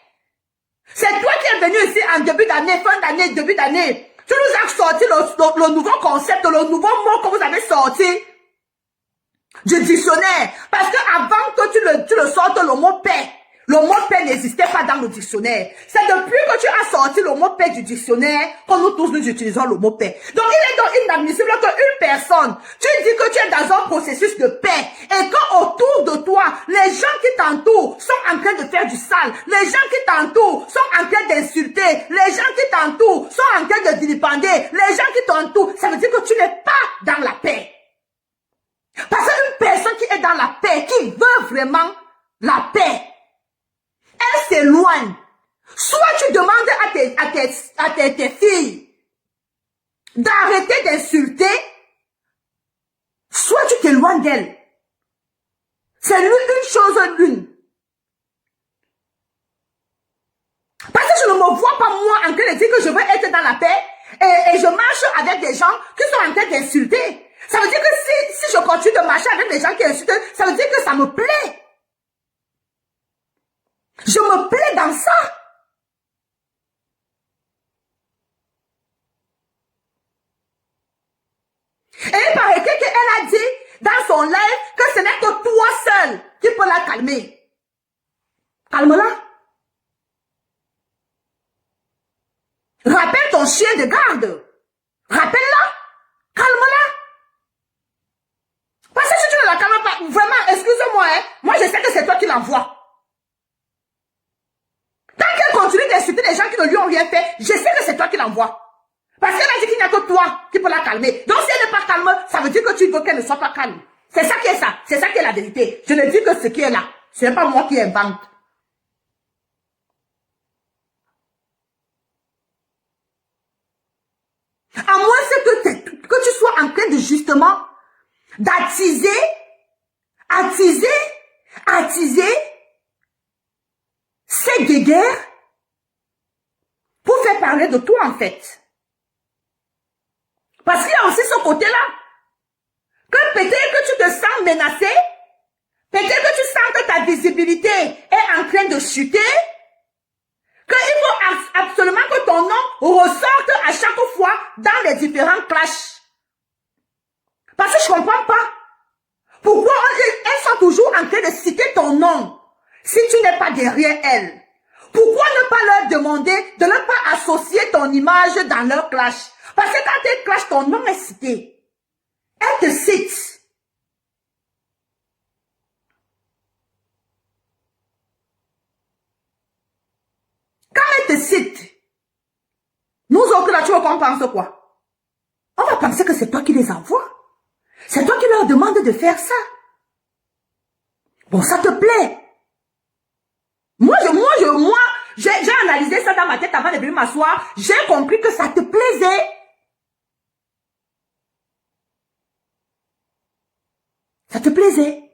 c'est toi qui es venu ici en début d'année, fin d'année, début d'année. Tu nous as sorti le nouveau concept, le nouveau mot que vous avez sorti du dictionnaire. Parce que avant que tu le sortes, le mot paix. Le mot paix n'existait pas dans le dictionnaire. C'est depuis que tu as sorti le mot paix du dictionnaire que nous tous nous utilisons le mot paix. Donc il est donc inadmissible qu'une personne, tu dis que tu es dans un processus de paix et qu'autour de toi, les gens qui t'entourent sont en train de faire du sale. Les gens qui t'entourent sont en train d'insulter. Les gens qui t'entourent sont en train de vilipender. Les gens qui t'entourent, ça veut dire que tu n'es pas dans la paix. Parce qu'une personne qui est dans la paix, qui veut vraiment la paix, elle s'éloigne. Soit tu demandes à tes filles d'arrêter d'insulter, soit tu t'éloignes d'elle. C'est une chose l'une. Parce que je ne me vois pas moi en train de dire que je veux être dans la paix et je marche avec des gens qui sont en train d'insulter. Ça veut dire que si je continue de marcher avec les gens qui insultent, ça veut dire que ça me plaît. Je me plais dans ça. Et il paraît qu'elle a dit dans son live que ce n'est que toi seul qui peux la calmer. Calme-la. Rappelle ton chien de garde. Rappelle-la. Calme-la. Parce que si tu ne la calmes pas, vraiment, excuse-moi, hein, moi je sais que c'est toi qui l'envoies. Tant qu'elle continue d'insulter les gens qui ne lui ont rien fait, je sais que c'est toi qui l'envoies. Parce qu'elle a dit qu'il n'y a que toi qui peux la calmer. Donc si elle n'est pas calme, ça veut dire que tu veux qu'elle ne soit pas calme. C'est ça qui est ça. C'est ça qui est la vérité. Je ne dis que ce qui est là. Ce n'est pas moi qui invente. À moins que tu sois en train de justement d'attiser ces guéguerres pour faire parler de toi en fait. Parce qu'il y a aussi ce côté-là. Que peut-être que tu te sens menacé, peut-être que tu sens que ta visibilité est en train de chuter, qu'il faut absolument que ton nom ressorte à chaque fois dans les différents clashs. Parce que je ne comprends pas. Pourquoi elles sont toujours en train de citer ton nom si tu n'es pas derrière elles? Pourquoi ne pas leur demander de ne pas associer ton image dans leur clash? Parce que quand elles clashent, ton nom est cité. Elles te citent. Quand elles te citent, nous autres là, tu veux qu'on pense quoi? On va penser que c'est toi qui les envoies. C'est toi qui leur demande de faire ça. Bon, ça te plaît. Moi, j'ai analysé ça dans ma tête avant de venir m'asseoir. J'ai compris que ça te plaisait. Ça te plaisait.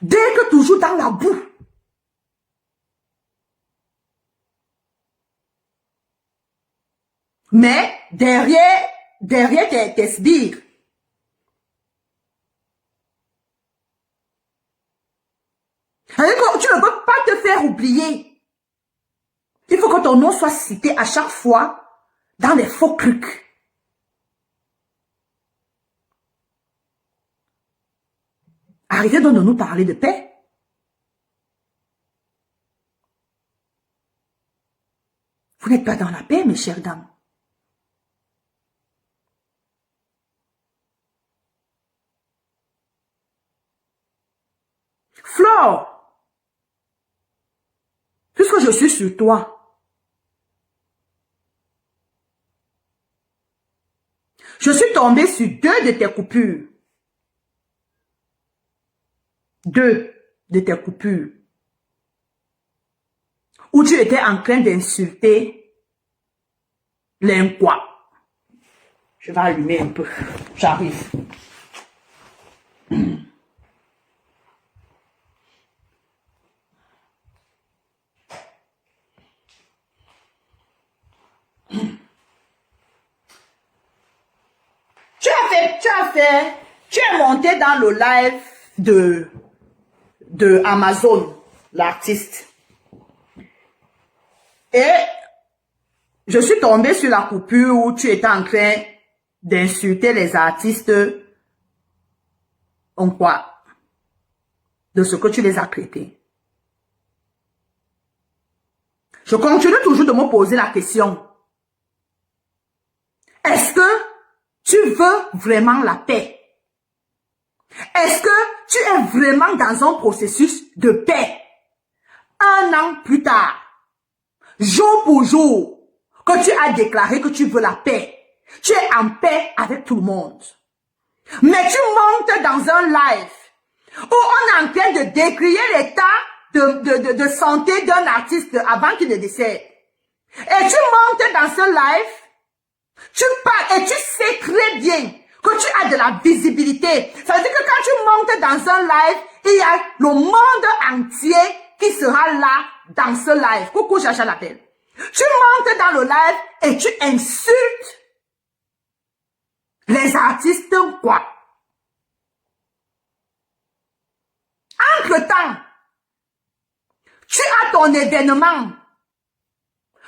Dès que toujours dans la boue. Mais derrière tes sbires, tu ne peux pas te faire oublier. Il faut que ton nom soit cité à chaque fois dans les faux trucs. Arrêtez donc de nous parler de paix. Vous n'êtes pas dans la paix, mes chères dames. Flore, puisque je suis sur toi, je suis tombée sur 2 de tes coupures. 2 de tes coupures. Où tu étais en train d'insulter l'inquoi. Je vais allumer un peu. J'arrive. Tu es monté dans le live de Amazon, l'artiste. Et je suis tombée sur la coupure où tu étais en train d'insulter les artistes en quoi? De ce que tu les as traités. Je continue toujours de me poser la question. Est-ce que tu veux vraiment la paix? Est-ce que tu es vraiment dans un processus de paix? Un an plus tard, jour pour jour, que tu as déclaré que tu veux la paix. Tu es en paix avec tout le monde. Mais tu montes dans un live où on est en train de décrier l'état de santé d'un artiste avant qu'il ne décède. Et tu montes dans ce live, tu parles et tu sais très bien que tu as de la visibilité. Ça veut dire que quand tu montes dans un live, il y a le monde entier qui sera là dans ce live. Coucou, Chacha l'appelle. Tu montes dans le live et tu insultes les artistes quoi? Entre-temps, tu as ton événement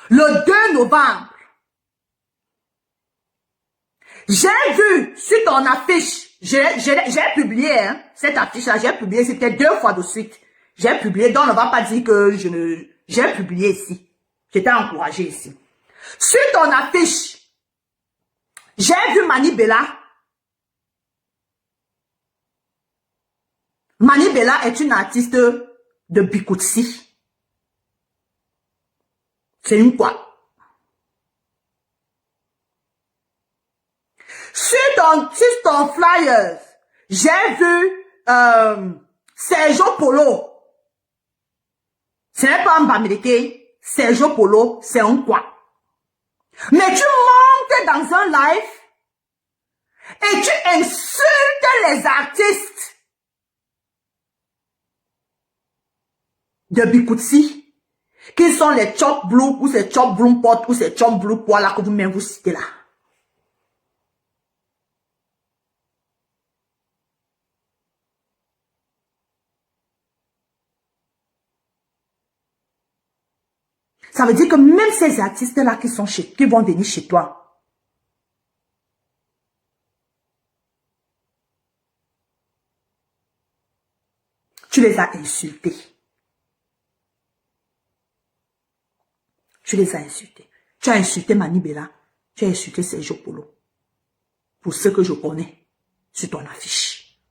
le 2 novembre. J'ai vu sur ton affiche, j'ai publié hein, cette affiche-là, j'ai publié, c'était 2 fois de suite. J'ai publié, donc on ne va pas dire que j'ai publié ici. J'étais encouragé ici. Sur ton affiche, j'ai vu Mani Bella. Mani Bella est une artiste de Bikutsi. C'est une quoi? Sur ton flyer, j'ai vu Sergio Polo. Ce n'est pas un Bamileke. Sergio Polo, c'est un quoi? Mais tu montes dans un live et tu insultes les artistes de Bikutsi, qui sont les Chop Blue, ou ces Chop Blue Pot, ou ces Chop Blue Poil là que vous-même vous citez là. Ça veut dire que même ces artistes-là qui vont venir chez toi, tu les as insultés. Tu les as insultés. Tu as insulté Mani Bella. Tu as insulté Sergio Polo. Pour ce que je connais sur ton affiche.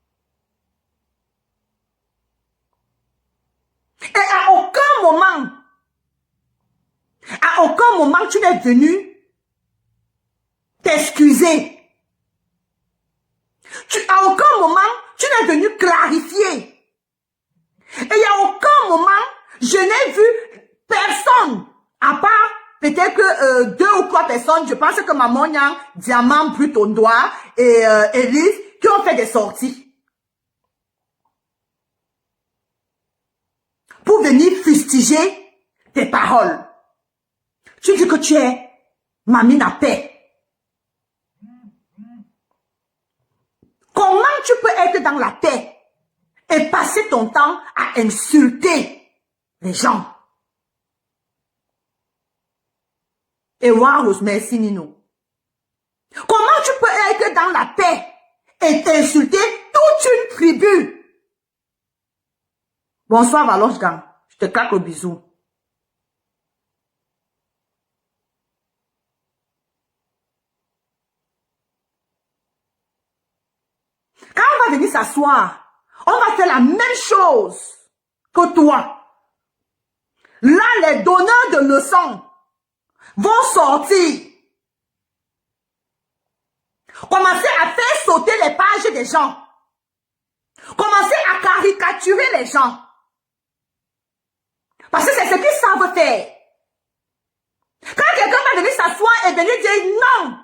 Et à aucun moment, tu n'es venu t'excuser. À aucun moment, tu n'es venu clarifier. Et à aucun moment, je n'ai vu personne, à part peut-être que 2 ou 3 personnes, je pense que Maman Yang, Diamant, Pluton Doigt et Elise, qui ont fait des sorties. Pour venir fustiger tes paroles. Tu dis que tu es Mamie à paix. Comment tu peux être dans la paix et passer ton temps à insulter les gens? Et Warros, merci Nino. Comment tu peux être dans la paix et t'insulter toute une tribu? Bonsoir Valoche Gang, je te claque le bisou. Quand on va venir s'asseoir, on va faire la même chose que toi. Là, les donneurs de leçons vont sortir. Commencer à faire sauter les pages des gens. Commencer à caricaturer les gens. Parce que c'est ce qu'ils savent faire. Quand quelqu'un va venir s'asseoir et venir dire non,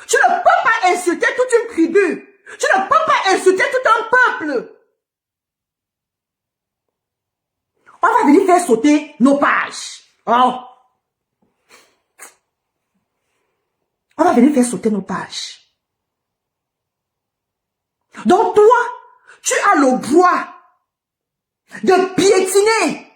tu ne peux pas insulter toute une tribu. Tu ne peux pas insulter tout un peuple. On va venir faire sauter nos pages. Oh. On va venir faire sauter nos pages. Donc toi, tu as le droit de piétiner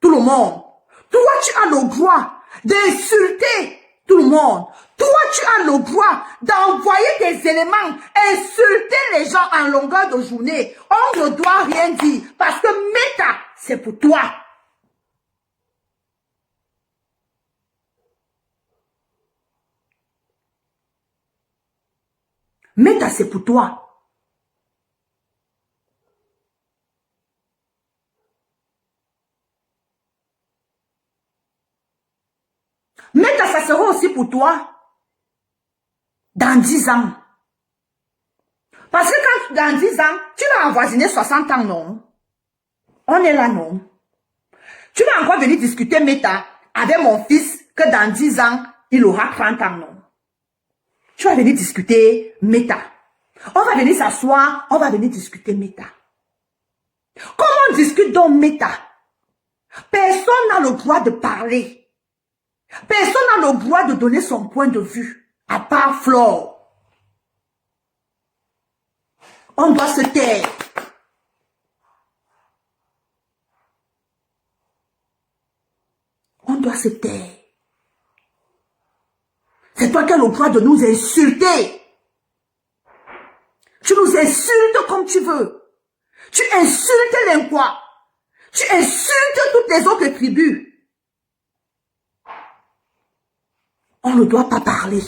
tout le monde. Toi, tu as le droit d'insulter tout le monde. Toi, tu as le droit d'envoyer des éléments, insulter les gens en longueur de journée. On ne doit rien dire parce que Meta, c'est pour toi. Meta, c'est pour toi. Meta, ça sera aussi pour toi dans 10 ans. Parce que quand dans 10 ans, tu vas envoisiner 60 ans, non? On est là, non? Tu vas encore venir discuter Meta avec mon fils que dans 10 ans, il aura 30 ans, non? Tu vas venir discuter Meta. On va venir s'asseoir, on va venir discuter Meta. Comment on discute donc Meta? Personne n'a le droit de parler. Personne n'a le droit de donner son point de vue, à part Flore. On doit se taire. On doit se taire. C'est toi qui as le droit de nous insulter. Tu nous insultes comme tu veux. Tu insultes l'Inqua. Tu insultes toutes les autres tribus. On ne doit pas parler.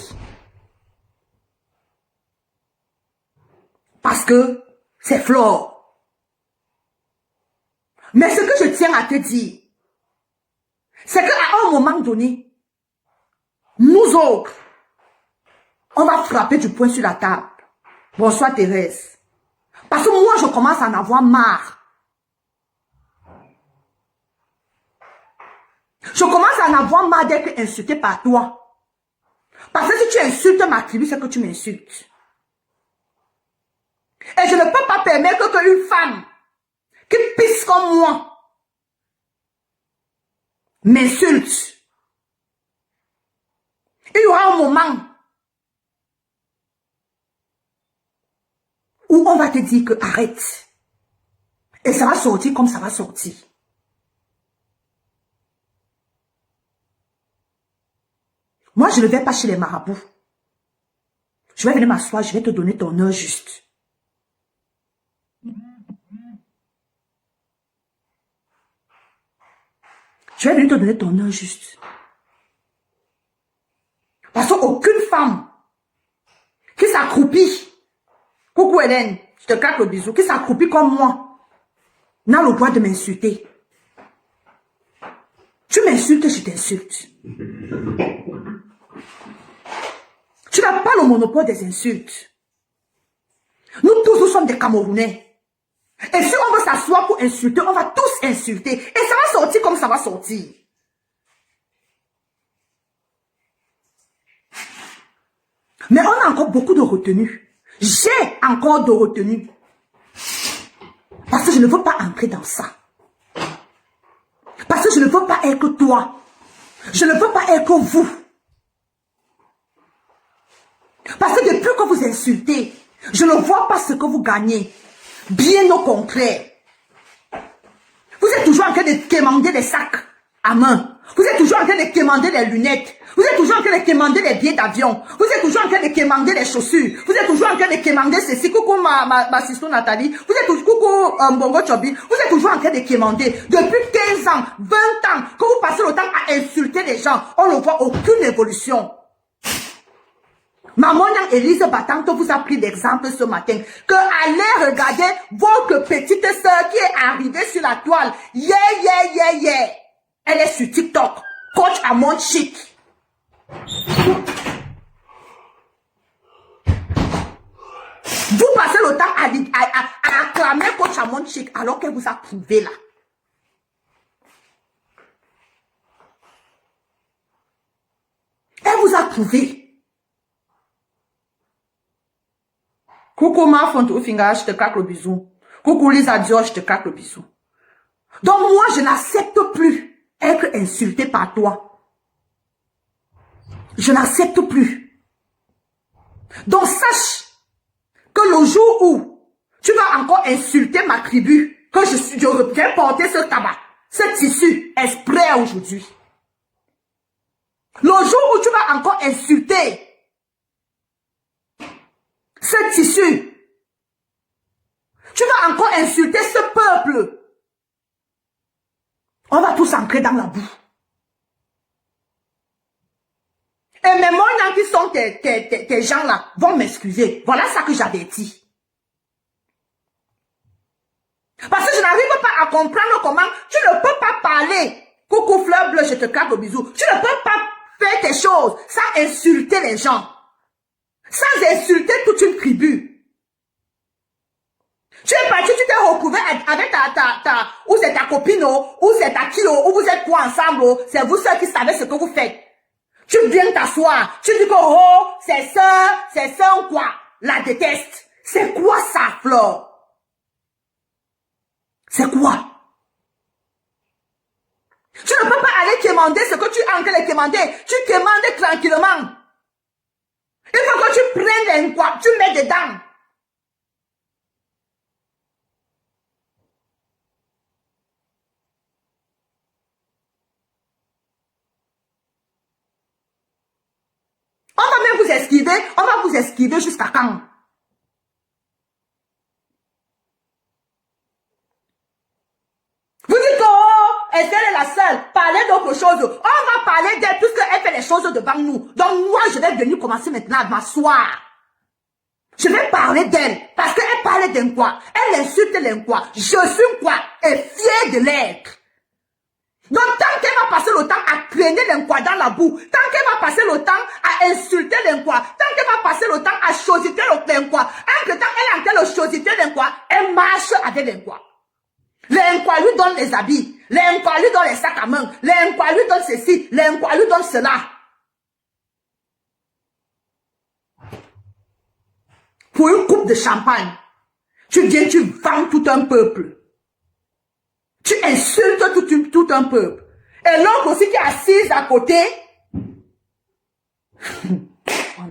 Parce que c'est Flore. Mais ce que je tiens à te dire, c'est qu'à un moment donné, nous autres, on va frapper du poing sur la table. Bonsoir Thérèse. Parce que moi, je commence à en avoir marre. Je commence à en avoir marre d'être insulté par toi. Parce que si tu insultes ma tribu, c'est que tu m'insultes. Et je ne peux pas permettre qu'une femme qui pisse comme moi m'insulte. Il y aura un moment où on va te dire que arrête. Et ça va sortir comme ça va sortir. Moi, je ne vais pas chez les marabouts. Je vais venir m'asseoir, je vais te donner ton heure juste. Je vais venir te donner ton heure juste. Parce qu'aucune femme qui s'accroupit, coucou Hélène, je te claque le bisou, qui s'accroupit comme moi, n'a le droit de m'insulter. Tu m'insultes, je t'insulte. Tu n'as pas le monopole des insultes. Nous tous, nous sommes des Camerounais. Et si on veut s'asseoir pour insulter, on va tous insulter. Et ça va sortir comme ça va sortir. Mais on a encore beaucoup de retenue. J'ai encore de retenue. Parce que je ne veux pas entrer dans ça. Parce que je ne veux pas être toi. Je ne veux pas être vous. Parce que depuis que vous insultez, je ne vois pas ce que vous gagnez. Bien au contraire. Vous êtes toujours en train de quémander les sacs à main. Vous êtes toujours en train de quémander les lunettes. Vous êtes toujours en train de quémander les billets d'avion. Vous êtes toujours en train de quémander les chaussures. Vous êtes toujours en train de quémander ceci. Coucou ma sister Nathalie. Vous êtes toujours, coucou Mbongo Chobi. Vous êtes toujours en train de quémander. Depuis 15 ans, 20 ans, que vous passez le temps à insulter les gens, on ne voit aucune évolution. Maman Élise Batante vous a pris d'exemple ce matin. Que allez regarder votre petite soeur qui est arrivée sur la toile. Yeah. Elle est sur TikTok. Coach Amon Chic. Vous passez le temps à acclamer Coach Amon Chic alors qu'elle vous a prouvé là. Elle vous a prouvé. Coucou ma fonte Finga, je te claque le bisou. Coucou Lisa Dior, je te claque le bisou. Donc moi, je n'accepte plus être insulté par toi. Je n'accepte plus. Donc sache que le jour où tu vas encore insulter ma tribu, que j'ai porté ce tabac, ce tissu exprès aujourd'hui. Le jour où tu vas encore insulter ce tissu, tu vas encore insulter ce peuple, on va tous entrer dans la boue. Et même moi, il y en a qui sont tes gens là, vont m'excuser. Voilà ça que j'avais dit. Parce que je n'arrive pas à comprendre comment tu ne peux pas parler. Coucou fleur bleue, je te claque au bisou. Tu ne peux pas faire tes choses sans insulter les gens. Sans insulter toute une tribu. Tu es parti, tu t'es retrouvé avec ou c'est ta copine, ou c'est ta kilo, ou vous êtes quoi ensemble, c'est vous seuls qui savez ce que vous faites. Tu viens t'asseoir, tu dis que oh, c'est ça quoi, la déteste. C'est quoi ça, Flore? C'est quoi? Tu ne peux pas aller quémander ce que tu es en train de quémander. Tu quémandes tranquillement. Il faut que tu prennes les quoi, tu mets dedans. On va même vous esquiver, on va vous esquiver jusqu'à quand? Vous dites que, oh, est-ce qu'elle est la seule? Parlez d'autre chose. On va parler d'elle puisqu'elle fait les choses devant nous. Donc moi, je vais venir commencer maintenant à m'asseoir. Je vais parler d'elle parce qu'elle parle d'un quoi? Elle insulte d'un quoi? Je suis quoi? Et fière de l'être. Donc tant qu'elle va passer le temps à traîner d'un quoi dans la boue, tant qu'elle va passer le temps à insulter d'un quoi, tant qu'elle va passer le temps à chositer d'un quoi, entre-temps elle est en train de chositer d'un quoi, elle marche avec d'un quoi. L'inquoi lui donne les habits, l'inquoi lui donne les sacs à main, l'inquoi lui donne ceci, l'inquoi lui donne cela. Pour une coupe de champagne, tu viens, tu vends tout un peuple. Tu insultes tout un peuple. Et l'autre aussi qui est assise à côté, on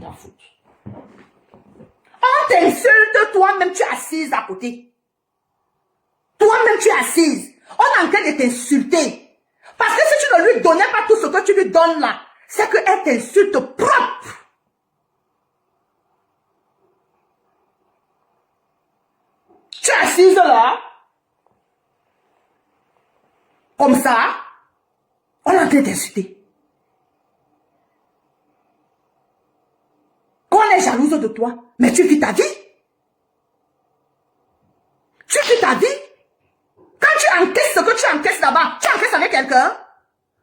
t'insulte, toi-même tu es assise à côté. Toi-même, tu es assise. On est en train de t'insulter. Parce que si tu ne lui donnais pas tout ce que tu lui donnes là, c'est qu'elle t'insulte propre. Tu es assise là. Comme ça. On est en train de t'insulter. Quand on est jalouse de toi, mais tu vis ta vie. Tu vis ta vie. Quand tu encaisses ce que tu encaisses là-bas, tu encaisses avec quelqu'un.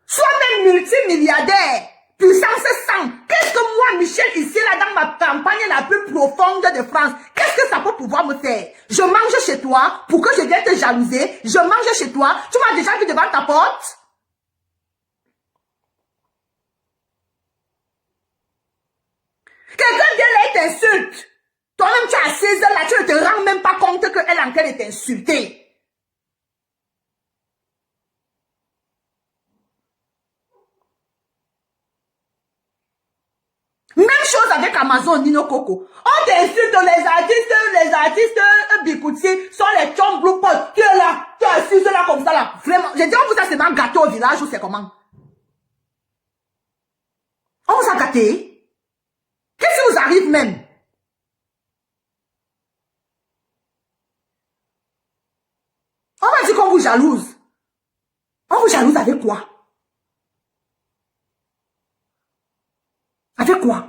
Sois même multimilliardaire, puissance 100. Qu'est-ce que moi, Michel, ici, là, dans ma campagne la plus profonde de France, qu'est-ce que ça peut pouvoir me faire? Je mange chez toi pour que je vienne te jalouser. Je mange chez toi. Tu m'as déjà vu devant ta porte? Quelqu'un vient là et t'insulte. Toi-même, tu es assise là, tu ne te rends même pas compte qu'elle est en train de t'insulter. Même chose avec Amazon, Nino Coco. On t'insulte les artistes Bikouti sont les chums blue pot. Tu es là, tu es assise là comme ça là. Vraiment, j'ai dit, on vous a seulement gâté au village ou c'est comment? On vous a gâté? Qu'est-ce qui vous arrive même? On va dire qu'on vous jalouse. On vous jalouse avec quoi? Avec quoi?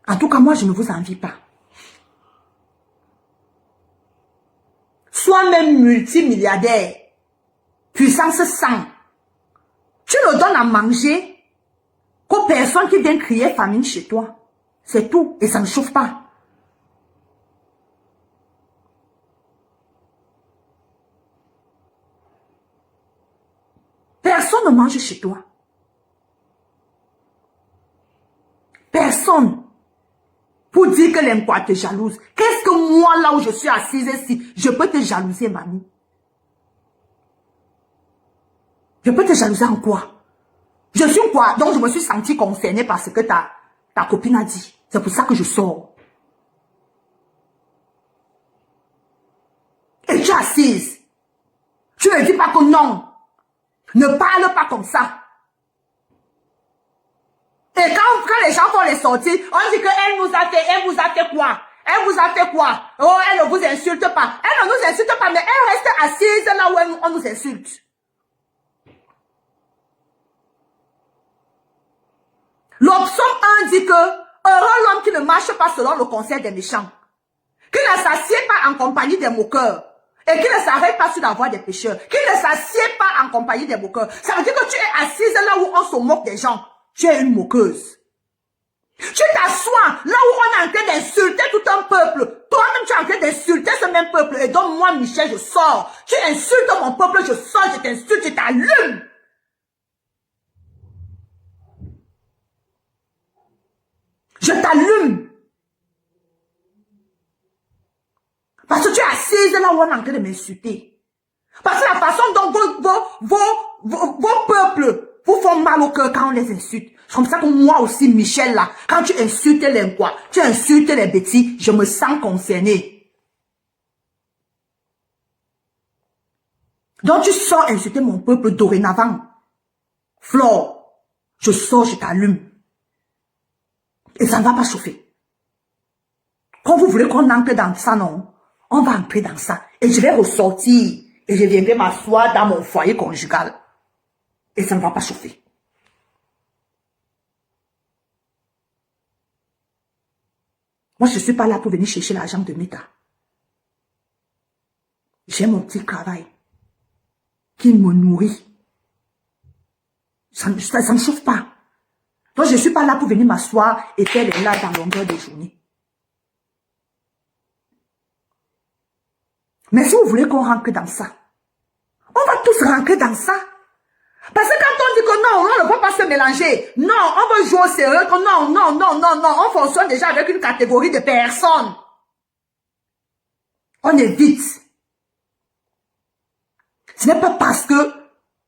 En tout cas, moi, je ne vous envie pas. Sois même multimilliardaire, puissance 100. Tu ne donnes à manger qu'aux personnes qui viennent crier famine chez toi. C'est tout. Et ça ne chauffe pas. Personne ne mange chez toi. Personne. Pour dire que l'enquête te jalouse. Qu'est-ce que moi, là où je suis assise ici, je peux te jalouser, mamie? Je peux te jalouser en quoi? Je suis quoi? Donc je me suis sentie concernée par ce que ta copine a dit. C'est pour ça que je sors. assise. Tu ne dis pas que non. Ne parle pas comme ça. Et quand les gens font les sorties, on dit qu'elle nous a fait quoi? Elle vous a fait quoi? Oh, elle ne vous insulte pas. Elle ne nous insulte pas, mais elle reste assise là où on nous insulte. L'option 1 dit que heureux l'homme qui ne marche pas selon le conseil des méchants, qui ne s'assied pas en compagnie des moqueurs, et qui ne s'arrête pas sur la voie des pécheurs, qui ne s'assied pas en compagnie des moqueurs. Ça veut dire que tu es assise là où on se moque des gens. Tu es une moqueuse. Tu t'assois là où on est en train d'insulter tout un peuple. Toi-même, tu es en train d'insulter ce même peuple. Et donc, moi, Michel, je sors. Tu insultes mon peuple, je sors, je t'insulte, je t'allume. Je t'allume. Parce que tu es assise là où on est en train de m'insulter. Parce que la façon dont vos peuples vous font mal au cœur quand on les insulte. C'est comme ça que moi aussi, Michel, là, quand tu insultes les quoi, tu insultes les bêtises, je me sens concerné. Donc tu sors insulter mon peuple dorénavant. Flore, je sors, je t'allume. Et ça ne va pas chauffer. Quand vous voulez qu'on entre dans ça, non, on va entrer dans ça. Et je vais ressortir. Et je viendrai m'asseoir dans mon foyer conjugal. Et ça ne va pas chauffer. Moi, je ne suis pas là pour venir chercher l'argent de Meta. J'ai mon petit travail qui me nourrit. Ça ne chauffe pas. Donc, je ne suis pas là pour venir m'asseoir et faire les lives dans longueur de journée. Mais si vous voulez qu'on rentre dans ça, on va tous rentrer dans ça. Parce que quand on dit que non, on ne va pas se mélanger. Non, on veut jouer au sérieux. Non, non, non, non, non. On fonctionne déjà avec une catégorie de personnes. On évite. Ce n'est pas parce que...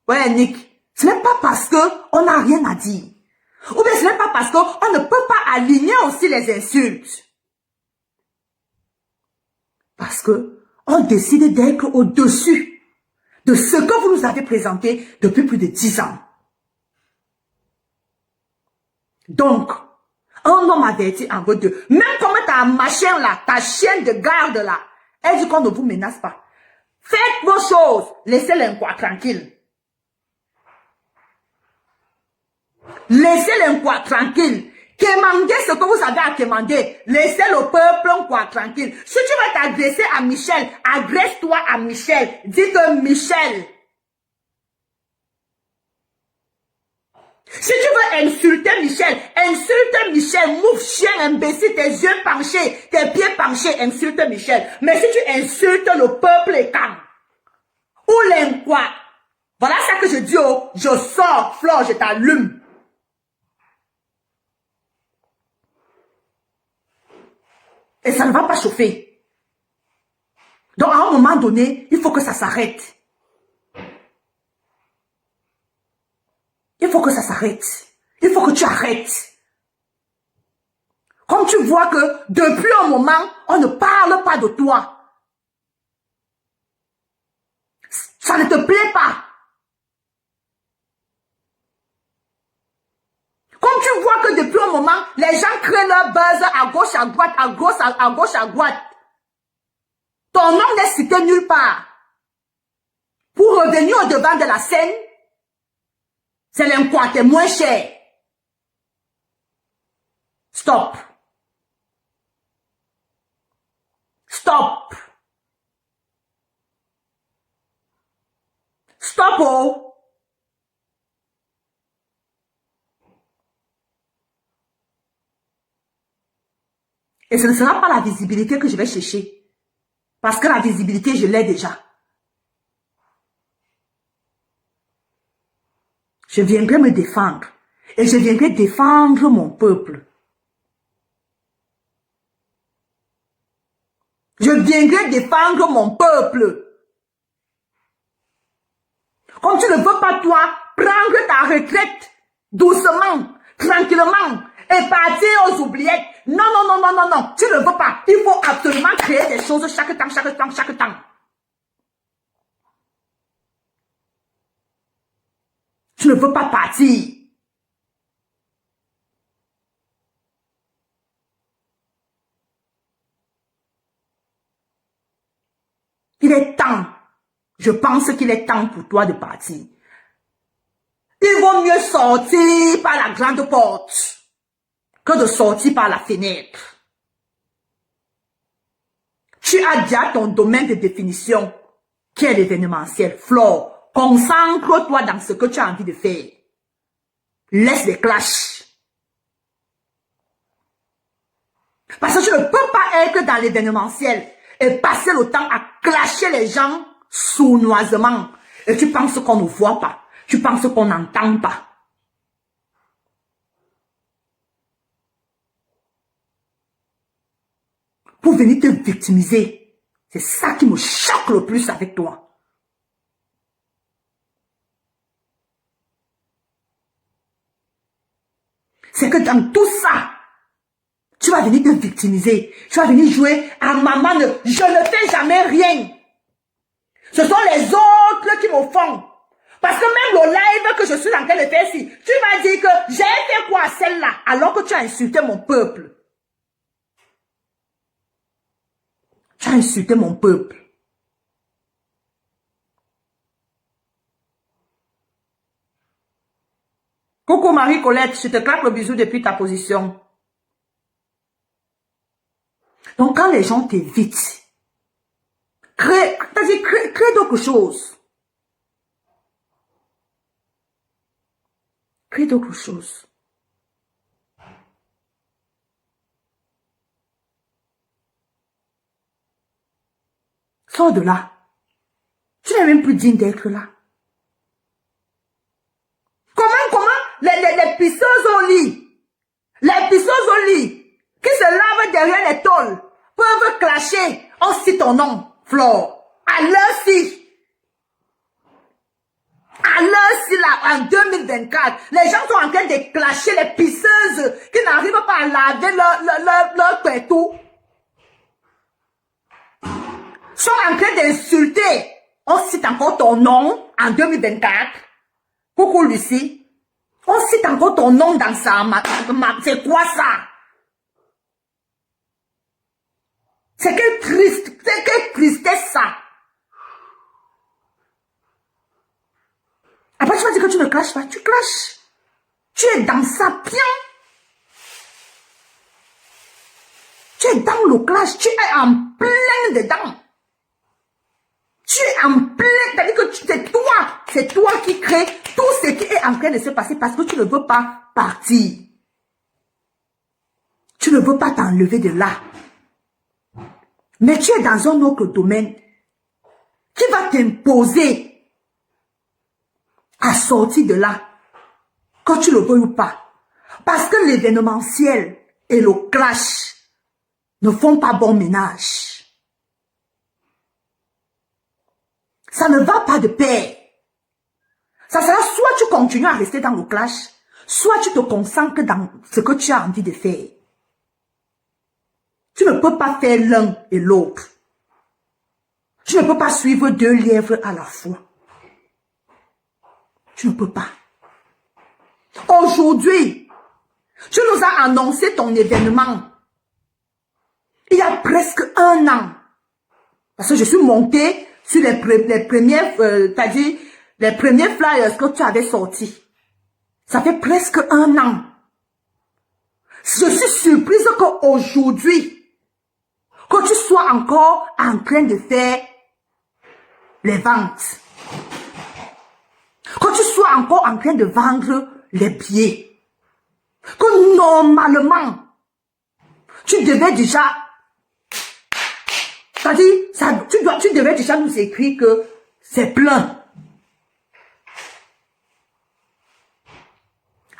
Ouais, Nick. Ce n'est pas parce que on n'a rien à dire. Ou bien ce n'est pas parce qu'on ne peut pas aligner aussi les insultes. Parce que on décide d'être au-dessus de ce que vous nous avez présenté depuis plus de 10 ans. Donc, un homme averti en vaut deux. Même comme ta machin là, ta chienne de garde là, elle dit qu'on ne vous menace pas. Faites vos choses, laissez l'inquoi tranquille. Laissez l'inquoi tranquille. Quémandez ce que vous avez à quémander. Laissez le peuple quoi tranquille. Si tu veux t'adresser à Michel, adresse-toi à Michel. Dis que Michel. Si tu veux insulter Michel, mouf, chien, imbécile, tes yeux penchés, tes pieds penchés, insulte Michel. Mais si tu insultes le peuple et quand, ou l'inquoi, voilà ça que je dis, oh, je sors, Flore, je t'allume. Et ça ne va pas chauffer. Donc, à un moment donné, il faut que ça s'arrête. Il faut que ça s'arrête. Il faut que tu arrêtes. Comme tu vois que depuis un moment, on ne parle pas de toi. Ça ne te plaît pas. Comme tu vois que depuis un moment, les gens créent leur buzz à gauche, à droite, à gauche, à droite. Ton nom n'est cité nulle part. Pour revenir au devant de la scène, c'est l'inquoi, t'es moins cher. Stop. Stop. Stop, oh. Et ce ne sera pas la visibilité que je vais chercher. Parce que la visibilité, je l'ai déjà. Je viendrai me défendre. Et je viendrai défendre mon peuple. Je viendrai défendre mon peuple. Comme tu ne veux pas, toi, prendre ta retraite doucement, tranquillement, et partir aux oubliettes. Non, non, non, non, non, non. Tu ne veux pas. Il faut absolument créer des choses chaque temps, chaque temps, chaque temps. Tu ne veux pas partir. Il est temps. Je pense qu'il est temps pour toi de partir. Il vaut mieux sortir par la grande porte que de sortir par la fenêtre. Tu as déjà ton domaine de définition qui est l'événementiel. Flore, concentre-toi dans ce que tu as envie de faire. Laisse les clashs. Parce que tu ne peux pas être dans l'événementiel et passer le temps à clasher les gens sournoisement. Et tu penses qu'on ne voit pas. Tu penses qu'on n'entend pas. Pour venir te victimiser. C'est ça qui me choque le plus avec toi. C'est que dans tout ça, tu vas venir te victimiser. Tu vas venir jouer à maman. Je ne fais jamais rien. Ce sont les autres qui me font. Parce que même le live que je suis en train de faire ici, tu m'as dit que j'ai fait quoi à celle-là alors que tu as insulté mon peuple. Tu as insulté mon peuple. Coucou Marie-Colette, je te claque le bisou depuis ta position. Donc quand les gens t'évitent, crée d'autres choses. Crée d'autres choses. Sors de là. Tu n'es même plus digne d'être là. Comment les pisseuses au lit, qui se lavent derrière les tôles, peuvent clasher, on cite ton nom, Flore, à l'heure-ci. À l'heure-ci, là, en 2024, les gens sont en train de clasher les pisseuses qui n'arrivent pas à laver leur pétou. Sont en train d'insulter. On cite encore ton nom en 2024. Coucou Lucie. On cite encore ton nom dans ça. C'est quoi ça? C'est quelle tristesse ça? Après tu vas dire que tu ne clashes pas. Tu clashes. Tu es dans ça bien. Tu es dans le clash. Tu es en plein dedans. Tu es en plein, c'est-à-dire que c'est toi qui crée tout ce qui est en train de se passer parce que tu ne veux pas partir. Tu ne veux pas t'enlever de là. Mais tu es dans un autre domaine qui va t'imposer à sortir de là, que tu le veuilles ou pas. Parce que l'événementiel et le clash ne font pas bon ménage. Ça ne va pas de pair. Ça sera soit tu continues à rester dans le clash, soit tu te concentres dans ce que tu as envie de faire. Tu ne peux pas faire l'un et l'autre. Tu ne peux pas suivre deux lièvres à la fois. Tu ne peux pas. Aujourd'hui, tu nous as annoncé ton événement. Il y a presque 1 an. Parce que je suis montée sur les premiers, c'est-à-dire les premiers flyers que tu avais sortis. Ça fait presque 1 an. Je suis surprise qu'aujourd'hui, que tu sois encore en train de faire les ventes. Que tu sois encore en train de vendre les billets. Que normalement, tu devais déjà... C'est-à-dire, tu devais déjà nous écrire que c'est plein.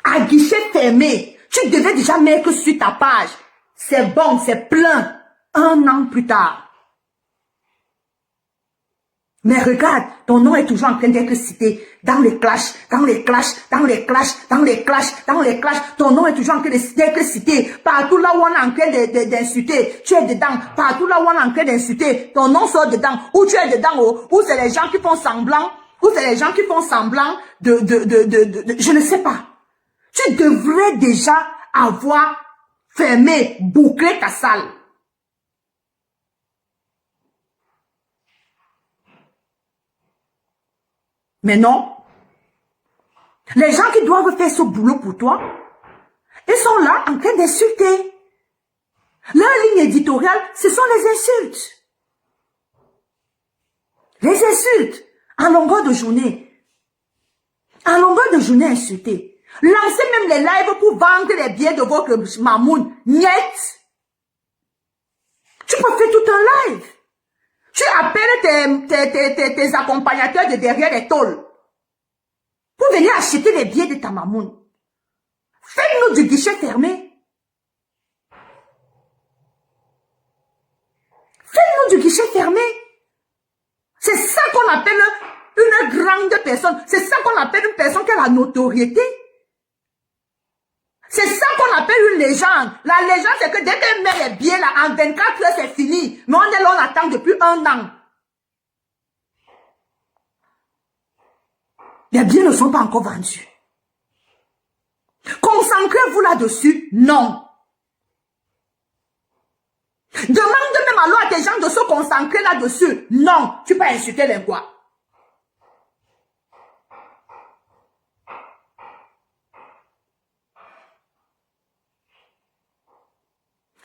À guichet fermé, tu devais déjà mettre sur ta page. C'est bon, c'est plein. 1 an plus tard. Mais regarde, ton nom est toujours en train d'être cité dans les clashs, dans les clashs, dans les clashs, dans les clashs, dans les clashs. Ton nom est toujours en train d'être cité. Partout là où on est en train d'insulter, tu es dedans. Partout là où on est en train d'insulter, ton nom sort dedans. Ou tu es dedans, ou c'est les gens qui font semblant ou c'est les gens qui font semblant je ne sais pas. Tu devrais déjà avoir fermé, bouclé ta salle. Mais non. Les gens qui doivent faire ce boulot pour toi, ils sont là en train d'insulter. Leur ligne éditoriale, ce sont les insultes. Les insultes, en longueur de journée. En longueur de journée insultés. Lancez même les lives pour vendre les biens de votre mamoun. Niet. Tu peux faire tout un live. Tu appelles tes accompagnateurs de derrière les tôles pour venir acheter les biens de ta mamoun. Faites-nous du guichet fermé. Faites-nous du guichet fermé. C'est ça qu'on appelle une grande personne. C'est ça qu'on appelle une personne qui a la notoriété. C'est ça qu'on appelle une légende. La légende, c'est que dès qu'elle met les biens là, en 24 heures, c'est fini. Mais on est là, on attend depuis 1 an. Les biens ne sont pas encore vendus. Concentrez-vous là-dessus. Non. Demande même alors à tes gens de se concentrer là-dessus. Non. Tu peux insulter les quoi.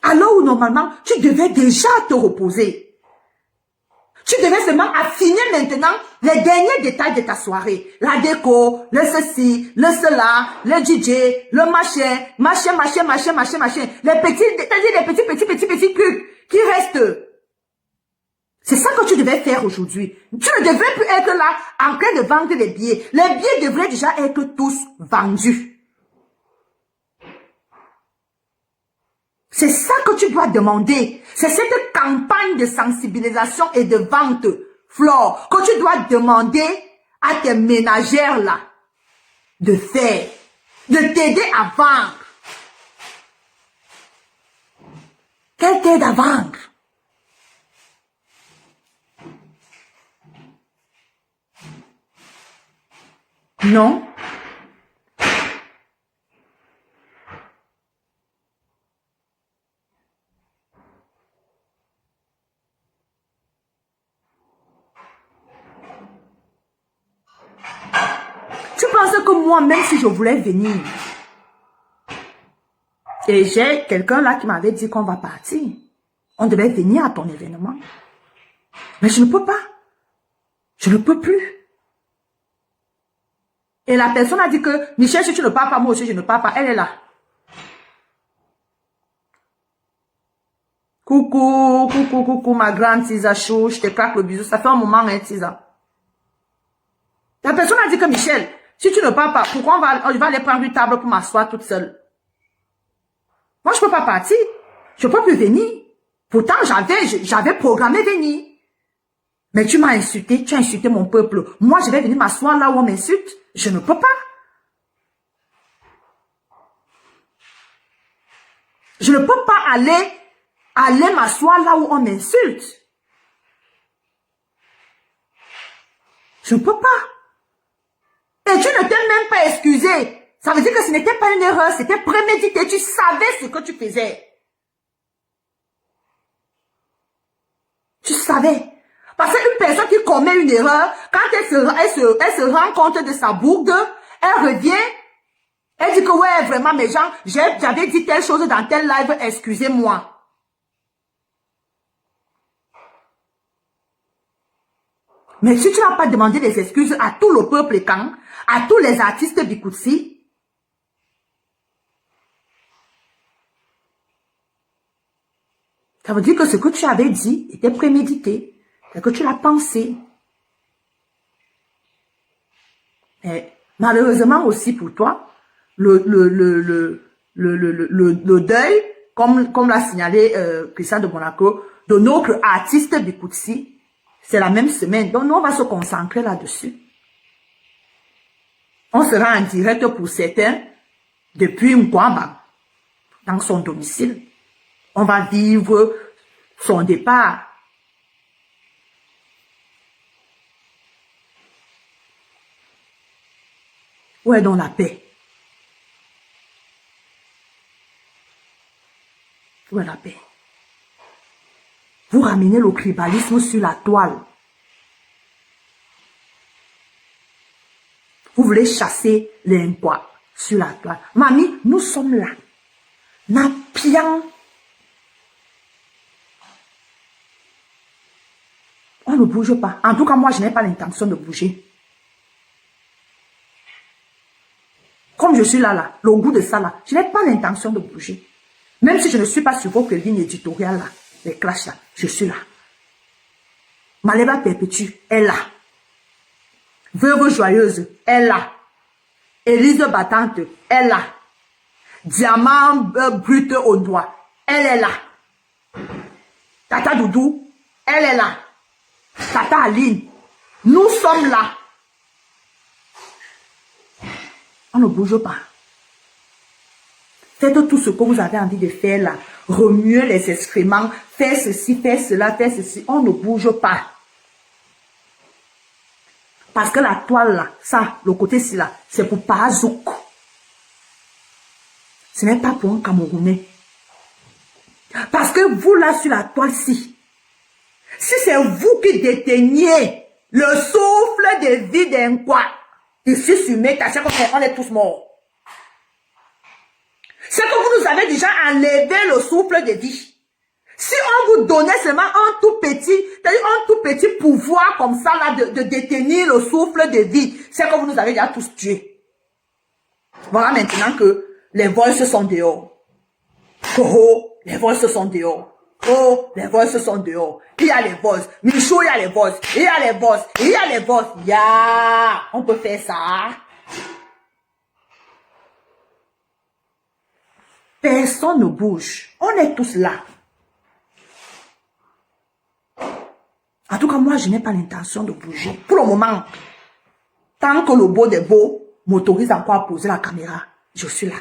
Alors où normalement, tu devais déjà te reposer. Tu devais seulement affiner maintenant les derniers détails de ta soirée. La déco, le ceci, le cela, le DJ, le machin. Les petits détails, les petits trucs qui restent. C'est ça que tu devais faire aujourd'hui. Tu ne devrais plus être là en train de vendre les billets. Les billets devraient déjà être tous vendus. C'est ça que tu dois demander. C'est cette campagne de sensibilisation et de vente, Flore, que tu dois demander à tes ménagères là de faire, de t'aider à vendre. Qu'elle t'aide à vendre. Non. Tu penses que moi, même si je voulais venir, et j'ai quelqu'un là qui m'avait dit qu'on va partir, on devait venir à ton événement. Mais je ne peux pas. Je ne peux plus. Et la personne a dit que, Michel, si tu ne pars pas, moi aussi je ne pars pas. Elle est là. Coucou, ma grande Tisa Chou, je te claque le bisou. Ça fait un moment, hein, Tisa. La personne a dit que, Michel, si tu ne pars pas, pourquoi on va aller prendre une table pour m'asseoir toute seule? Moi, je peux pas partir. Je peux plus venir. Pourtant, j'avais programmé venir. Mais tu m'as insulté, tu as insulté mon peuple. Moi, je vais venir m'asseoir là où on m'insulte. Je ne peux pas. Je ne peux pas aller m'asseoir là où on m'insulte. Je ne peux pas. Et tu ne t'es même pas excusé. Ça veut dire que ce n'était pas une erreur, c'était prémédité. Tu savais ce que tu faisais. Tu savais. Parce qu'une personne qui commet une erreur, quand elle se rend compte de sa bourde, elle revient, elle dit que ouais, vraiment, mes gens, j'avais dit telle chose dans tel live, excusez-moi. Mais si tu n'as pas demandé des excuses à tout le peuple Kang, à tous les artistes Bikutsi, ça veut dire que ce que tu avais dit était prémédité. C'est que tu l'as pensé. Et malheureusement aussi pour toi, le deuil, comme l'a signalé Christian de Monaco, de notre artiste Bikutsi, c'est la même semaine. Donc nous, on va se concentrer là-dessus. On sera en direct pour certains depuis Mkwamba, dans son domicile. On va vivre son départ. Où est donc la paix? Où est la paix? Vous ramenez le tribalisme sur la toile. Vous voulez chasser les quoi sur la toile. Mamie, nous sommes là. Napian. On ne bouge pas. En tout cas, moi, je n'ai pas l'intention de bouger. Comme je suis là, le goût de ça là, je n'ai pas l'intention de bouger. Même si je ne suis pas sur votre ligne éditoriale là, les clashs là, je suis là. Maleba Perpétue est là. Veuve joyeuse est là. Élise battante est là. Diamant brut au doigt, elle est là. Tata Doudou, elle est là. Tata Aline, nous sommes là. On ne bouge pas. Faites tout ce que vous avez envie de faire là. Remuez les excréments. Faites ceci, faites cela, faites ceci. On ne bouge pas. Parce que la toile là, ça, le côté-ci là, c'est pour Parazouk. Ce n'est pas pour un Camerounais. Parce que vous là sur la toile-ci, si c'est vous qui déteniez le souffle de vie d'un quoi, ici sur Meta, on est tous morts. C'est que vous nous avez déjà enlevé le souffle de vie. Si on vous donnait seulement un tout petit pouvoir comme ça là de détenir le souffle de vie, c'est que vous nous avez déjà tous tués. Voilà maintenant que les voices sont dehors. Oh, les voices sont dehors. Oh, les voices sont dehors. Il y a les voices. Michou, il y a les voices. Il y a les voices. Il y a les voices. Ya, on peut faire ça. Personne ne bouge. On est tous là. En tout cas, moi, je n'ai pas l'intention de bouger. Pour le moment, tant que le beau des beaux m'autorise encore à poser la caméra, je suis là.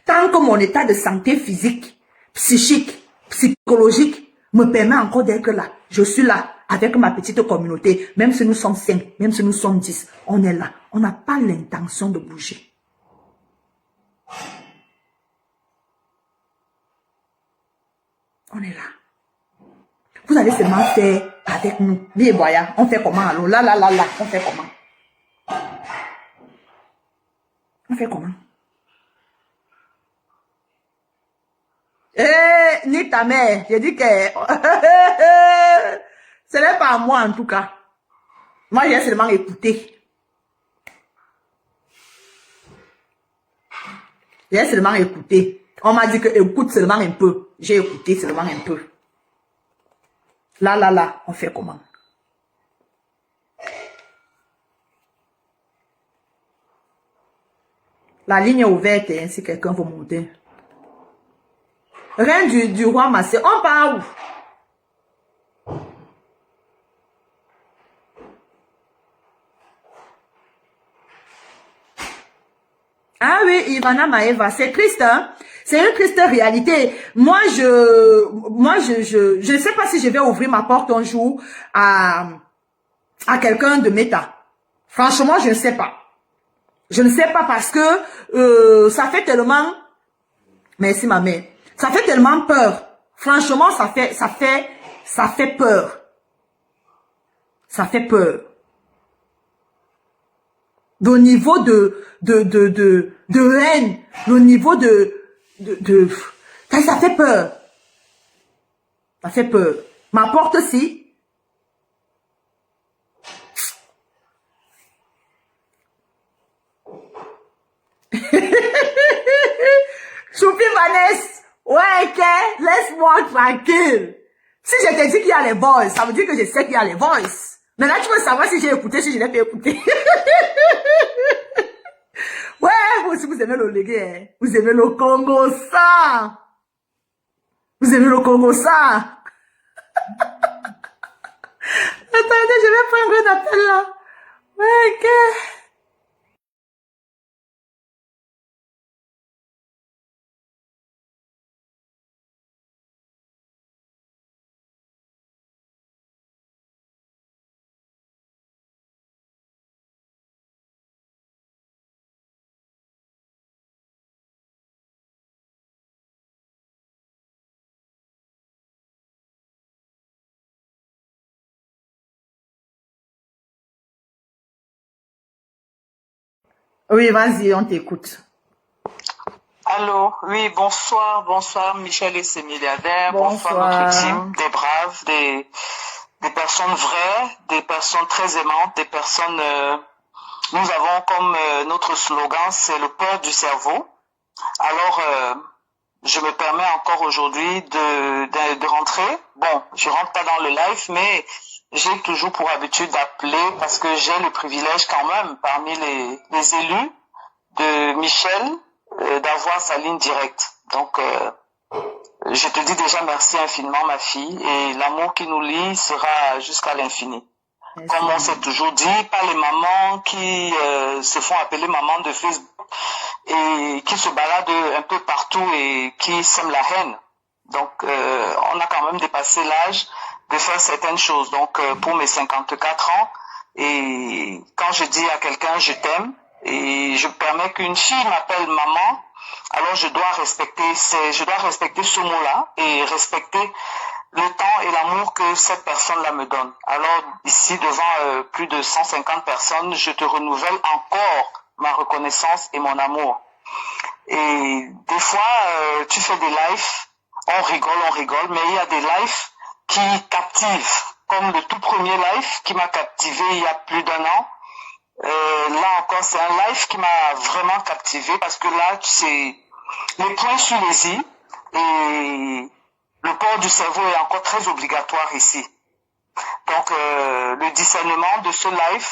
Tant que mon état de santé physique, psychique, psychologique me permet encore d'être là, je suis là avec ma petite communauté. Même si nous sommes 5, même si nous sommes 10, on est là. On n'a pas l'intention de bouger. On est là. Vous allez seulement faire avec nous. Bien, voyez, on fait comment alors? Là, on fait comment? On fait comment? Ni ta mère, j'ai dit que ce n'est pas moi en tout cas. Moi, j'ai seulement écouté. J'ai seulement écouté. On m'a dit que écoute seulement un peu. J'ai écouté seulement un peu. Là, on fait comment? La ligne est ouverte, hein, si quelqu'un veut monter. Reine du roi Massé, on part où? Ah oui, Ivana Maeva, c'est triste, hein? C'est une triste réalité. Moi, je ne sais pas si je vais ouvrir ma porte un jour à quelqu'un de Meta. Franchement, je ne sais pas. Je ne sais pas parce que ça fait tellement, merci ma mère, ça fait tellement peur. Franchement, ça fait peur. Ça fait peur. Le niveau de haine, le niveau ça fait peur. Ça fait peur. Ma porte-ci, Choupi Vanessa, ouais, ok, laisse-moi tranquille. Si je te dis qu'il y a les voices, ça veut dire que je sais qu'il y a les voices. Maintenant, tu veux savoir si j'ai écouté, si je n'ai pas écouté. Ouais, vous aussi, vous aimez le légué, hein. Vous aimez le Congo, ça. Vous aimez le Congo, ça. Attendez, je vais prendre un appel là. Ouais, ok. Oui, vas-y, on t'écoute. Allô, oui, bonsoir Michel et ses milliardaires, bonsoir notre Bonsoir. team, des braves, des personnes vraies, des personnes très aimantes, des personnes, nous avons comme notre slogan, c'est le port du cerveau. Alors, je me permets encore aujourd'hui de rentrer. Bon, je rentre pas dans le live, mais j'ai toujours pour habitude d'appeler parce que j'ai le privilège quand même, parmi les élus de Michel, d'avoir sa ligne directe. Donc, je te dis déjà merci infiniment, ma fille, et l'amour qui nous lie sera jusqu'à l'infini. Merci. Comme on s'est toujours dit, pas les mamans qui se font appeler maman de Facebook et qui se baladent un peu partout et qui sèment la haine. Donc, on a quand même dépassé l'âge de faire certaines choses. Donc, pour mes 54 ans, et quand je dis à quelqu'un je t'aime, et je permets qu'une fille m'appelle maman, alors je dois respecter ce mot-là et respecter le temps et l'amour que cette personne-là me donne. Alors ici, devant plus de 150 personnes, je te renouvelle encore ma reconnaissance et mon amour. Et des fois, tu fais des lives, on rigole, mais il y a des lives qui captivent, comme le tout premier live qui m'a captivé il y a plus d'1 an. Là encore, c'est un live qui m'a vraiment captivé parce que là, c'est les points sur les i et le port du cerveau est encore très obligatoire ici. Donc, le discernement de ce live,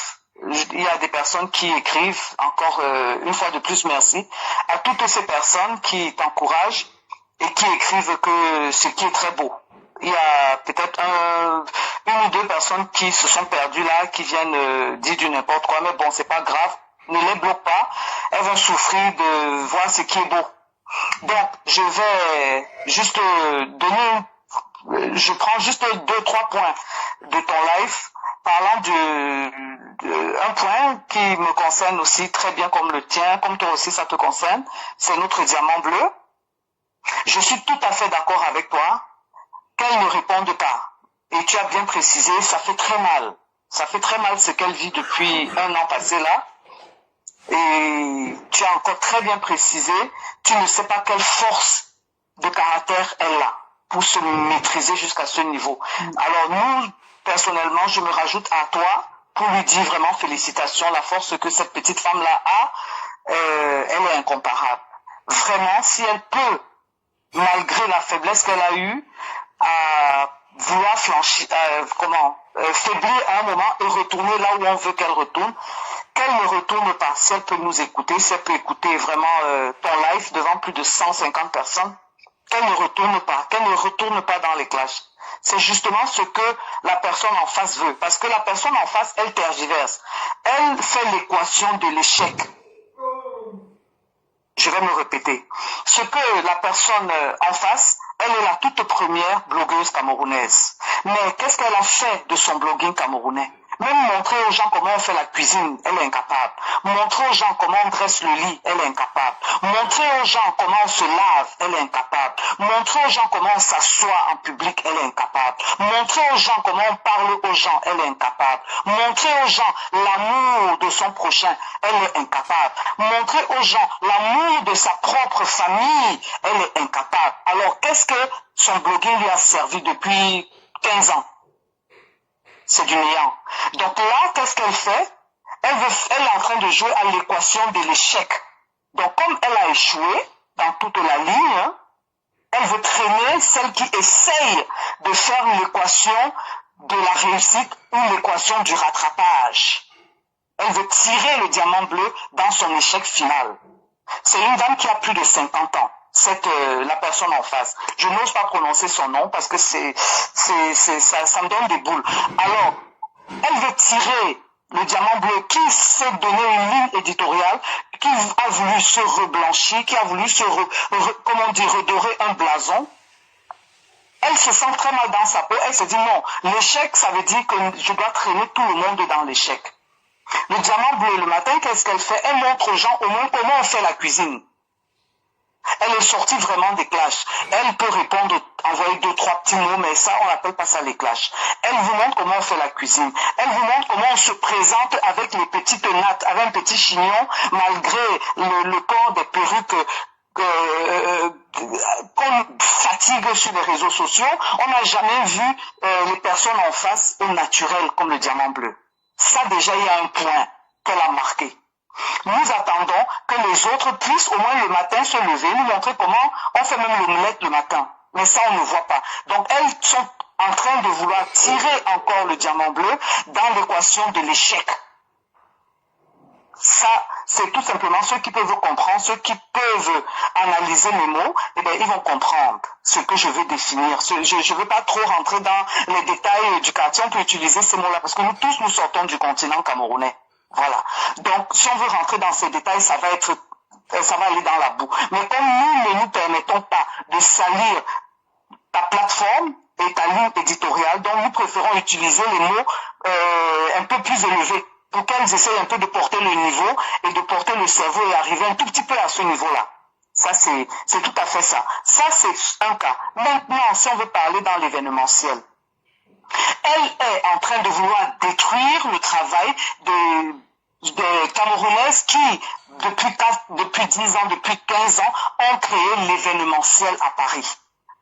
il y a des personnes qui écrivent encore une fois de plus merci à toutes ces personnes qui t'encouragent et qui écrivent que ce qui est très beau. Il y a peut-être une ou deux personnes qui se sont perdues là, qui viennent dire du n'importe quoi, mais bon, c'est pas grave, ne les bloque pas, elles vont souffrir de voir ce qui est beau. Donc, je vais juste je prends juste 2-3 points de ton live, parlant un point qui me concerne aussi très bien comme le tien, comme toi aussi ça te concerne, c'est notre diamant bleu. Je suis tout à fait d'accord avec toi qu'elle ne réponde pas. Et tu as bien précisé, ça fait très mal. Ça fait très mal ce qu'elle vit depuis 1 an passé là. Et tu as encore très bien précisé, tu ne sais pas quelle force de caractère elle a pour se maîtriser jusqu'à ce niveau. Alors nous, personnellement, je me rajoute à toi pour lui dire vraiment félicitations, la force que cette petite femme-là a, elle est incomparable. Vraiment, si elle peut, malgré la faiblesse qu'elle a eue, à vouloir faiblir à un moment et retourner là où on veut qu'elle retourne, qu'elle ne retourne pas. Si elle peut nous écouter, si elle peut écouter vraiment ton live devant plus de 150 personnes, qu'elle ne retourne pas dans les clashs. C'est justement ce que la personne en face veut. Parce que la personne en face, elle tergiverse. Elle fait l'équation de l'échec. Je vais me répéter. Ce que la personne en face, elle est la toute première blogueuse camerounaise. Mais qu'est-ce qu'elle a fait de son blogging camerounais? Même montrer aux gens comment on fait la cuisine, elle est incapable. Montrer aux gens comment on dresse le lit, elle est incapable. Montrer aux gens comment on se lave, elle est incapable. Montrer aux gens comment on s'assoit en public, elle est incapable. Montrer aux gens comment on parle aux gens, elle est incapable. Montrer aux gens l'amour de son prochain, elle est incapable. Montrer aux gens l'amour de sa propre famille, elle est incapable. Alors qu'est-ce que son blogging lui a servi depuis 15 ans? C'est du néant. Donc là, qu'est-ce qu'elle fait? Elle est en train de jouer à l'équation de l'échec. Donc comme elle a échoué dans toute la ligne, elle veut traîner celle qui essaye de faire l'équation de la réussite ou l'équation du rattrapage. Elle veut tirer le diamant bleu dans son échec final. C'est une dame qui a plus de 50 ans. La personne en face. Je n'ose pas prononcer son nom parce que ça me donne des boules. Alors, elle veut tirer le diamant bleu qui s'est donné une ligne éditoriale, qui a voulu se reblanchir, qui a voulu redorer un blason. Elle se sent très mal dans sa peau. Elle se dit non, l'échec, ça veut dire que je dois traîner tout le monde dans l'échec. Le diamant bleu, le matin, qu'est-ce qu'elle fait? Elle montre aux gens au moins comment on fait la cuisine. Elle est sortie vraiment des clashs. Elle peut répondre, envoyer 2-3 petits mots, mais ça, on n'appelle pas ça les clashs. Elle vous montre comment on fait la cuisine. Elle vous montre comment on se présente avec les petites nattes, avec un petit chignon, malgré le port des perruques qu'on fatigue sur les réseaux sociaux. On n'a jamais vu les personnes en face au naturel, comme le diamant bleu. Ça, déjà, il y a un point qu'elle a marqué. Nous attendons que les autres puissent au moins le matin se lever, nous montrer comment on fait même l'omelette le matin. Mais ça, on ne voit pas. Donc, elles sont en train de vouloir tirer encore le diamant bleu dans l'équation de l'échec. Ça, c'est tout simplement ceux qui peuvent comprendre, ceux qui peuvent analyser mes mots, eh bien, ils vont comprendre ce que je veux définir. Je ne veux pas trop rentrer dans les détails du quartier, on peut utiliser ces mots-là, parce que nous tous, nous sortons du continent camerounais. Voilà. Donc, si on veut rentrer dans ces détails, ça va aller dans la boue. Mais comme nous ne nous permettons pas de salir ta plateforme et ta ligne éditoriale, donc nous préférons utiliser les mots un peu plus élevés pour qu'elles essayent un peu de porter le niveau et de porter le cerveau et arriver un tout petit peu à ce niveau-là. Ça, c'est tout à fait ça. Ça, c'est un cas. Maintenant, si on veut parler dans l'événementiel, elle est en train de vouloir détruire le travail des Camerounaises qui, depuis 10 ans, depuis 15 ans, ont créé l'événementiel à Paris.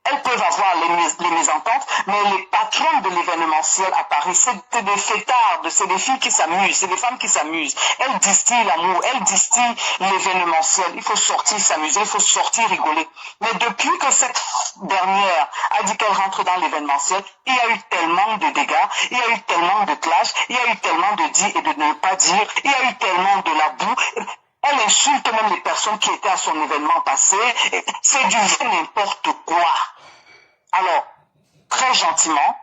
Elles peuvent avoir les mésententes, mais les patrons de l'événementiel à Paris, c'est des fêtards, c'est des filles qui s'amusent, c'est des femmes qui s'amusent. Elles distillent l'amour, elles distillent l'événementiel. Il faut sortir s'amuser, il faut sortir rigoler. Mais depuis que cette dernière a dit qu'elle rentre dans l'événementiel, il y a eu tellement de dégâts, il y a eu tellement de clashs, il y a eu tellement de dire et de ne pas dire, il y a eu tellement de la boue. Elle insulte même les personnes qui étaient à son événement passé. C'est du n'importe quoi. Alors, très gentiment,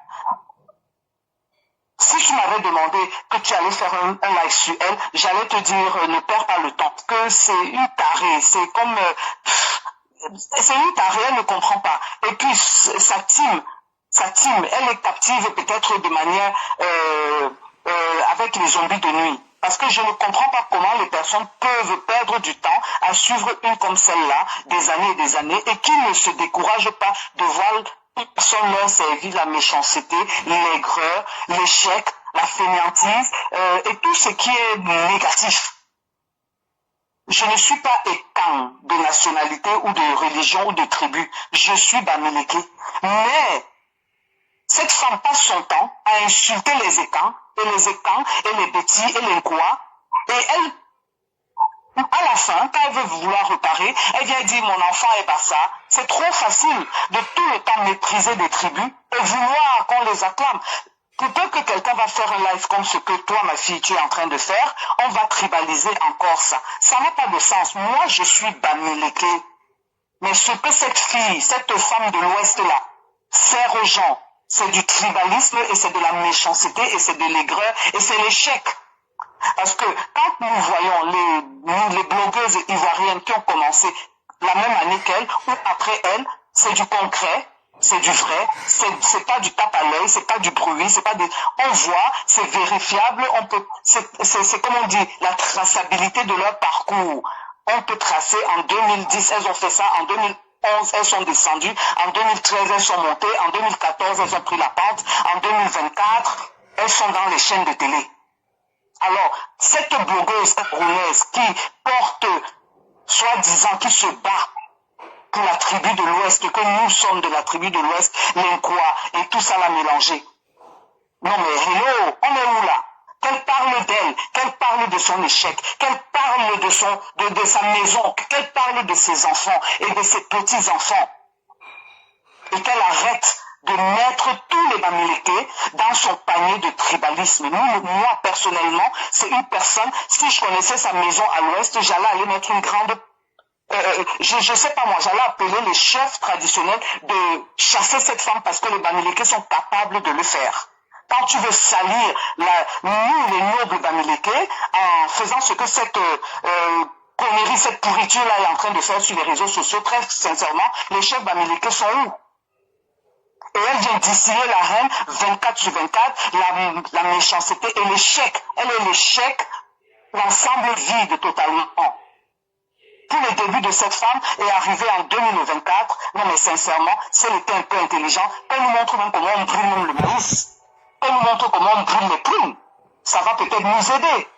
si tu m'avais demandé que tu allais faire un live sur elle, j'allais te dire ne perds pas le temps. Que c'est une tarée, c'est comme... c'est une tarée, elle ne comprend pas. Et puis, sa team, elle est captive peut-être de manière... avec les zombies de nuit. Parce que je ne comprends pas comment les personnes peuvent perdre du temps à suivre une comme celle-là, des années, et qui ne se découragent pas de voir une personne leur servir la méchanceté, l'aigreur, l'échec, la fainéantise, et tout ce qui est négatif. Je ne suis pas éteint de nationalité ou de religion ou de tribu. Je suis Bamileke. Mais cette femme passe son temps à insulter les étangs, et les petits, et les quoi. Et elle, à la fin, quand elle veut vouloir réparer, elle vient dire mon enfant est pas ça. C'est trop facile de tout le temps mépriser des tribus et vouloir qu'on les acclame. Peut-être que quelqu'un va faire un live comme ce que toi, ma fille, tu es en train de faire, on va tribaliser encore ça. Ça n'a pas de sens. Moi, je suis Bamileke. Mais ce que cette fille, cette femme de l'Ouest-là, sert aux gens, c'est du tribalisme et c'est de la méchanceté et c'est de l'aigreur et c'est l'échec. Parce que quand nous voyons les blogueuses ivoiriennes qui ont commencé la même année qu'elles ou après elles, c'est du concret, c'est du vrai, c'est pas du tape à l'œil, c'est pas du bruit, c'est pas des... On voit, c'est vérifiable, on peut, c'est comme on dit, la traçabilité de leur parcours. On peut tracer en 2010, elles ont fait ça, en 2011, elles sont descendues, en 2013, elles sont montées, en 2014, elles ont pris la pente, en 2024, elles sont dans les chaînes de télé. Alors, cette blogueuse camerounaise qui porte, soi-disant, qui se bat pour la tribu de l'Ouest, que nous sommes de la tribu de l'Ouest, l'Inkoa, et tout ça l'a mélangé. Non mais hello, on est où là? Qu'elle parle d'elle, qu'elle parle de son échec, qu'elle parle de sa maison, qu'elle parle de ses enfants et de ses petits-enfants. Et qu'elle arrête de mettre tous les Bamileke dans son panier de tribalisme. Moi, personnellement, c'est une personne, si je connaissais sa maison à l'Ouest, j'allais aller mettre une grande... je sais pas moi, j'allais appeler les chefs traditionnels de chasser cette femme parce que les Bamileke sont capables de le faire. Quand tu veux salir nous, les nobles Bamileke, en faisant ce que cette connerie, cette pourriture-là est en train de faire sur les réseaux sociaux, très sincèrement, les chefs Bamileke sont où? Et elle vient distiller la haine 24 sur 24, la méchanceté et l'échec. Elle est l'échec, l'ensemble vide totalement. depuis le début de cette femme est arrivé en 2024, non mais sincèrement, si elle était un peu intelligente, qu'elle nous montre même comment on brûle même le maïs, qu'elle nous montre comment on brûle les prunes, ça va peut-être nous aider.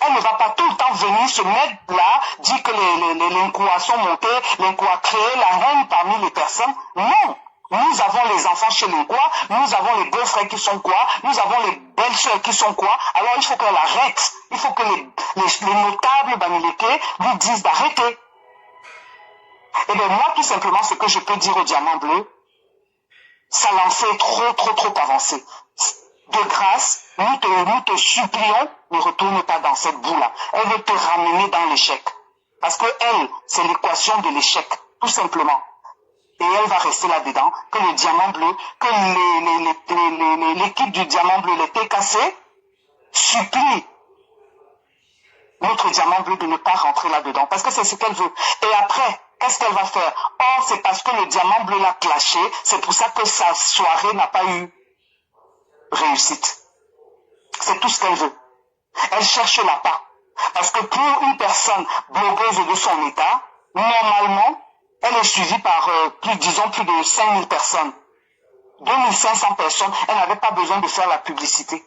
Elle ne va pas tout le temps venir se mettre là, dire que les Nkouas sont montés, les Nkouas créent la haine parmi les personnes. Non. Nous avons les enfants chez les quoi, nous avons les beaux-frères qui sont quoi, nous avons les belles-sœurs qui sont quoi. Alors il faut qu'elle arrête. Il faut que les notables Bamileke lui disent d'arrêter. Et bien moi, tout simplement, ce que je peux dire au diamant bleu, sa lancée est trop avancée. De grâce, nous te supplions, ne retourne pas dans cette boue-là. Elle veut te ramener dans l'échec. Parce que elle, c'est l'équation de l'échec, tout simplement. Et elle va rester là-dedans, que le diamant bleu, que l'équipe du diamant bleu, les TKC, supplie notre diamant bleu de ne pas rentrer là-dedans, parce que c'est ce qu'elle veut. Et après, qu'est-ce qu'elle va faire? Oh, c'est parce que le diamant bleu l'a clashé, c'est pour ça que sa soirée n'a pas eu réussite. C'est tout ce qu'elle veut. Elle cherche la part. Parce que pour une personne blogueuse de son état, normalement, elle est suivie par plus de 5000 personnes. 2500 personnes, elle n'avait pas besoin de faire la publicité.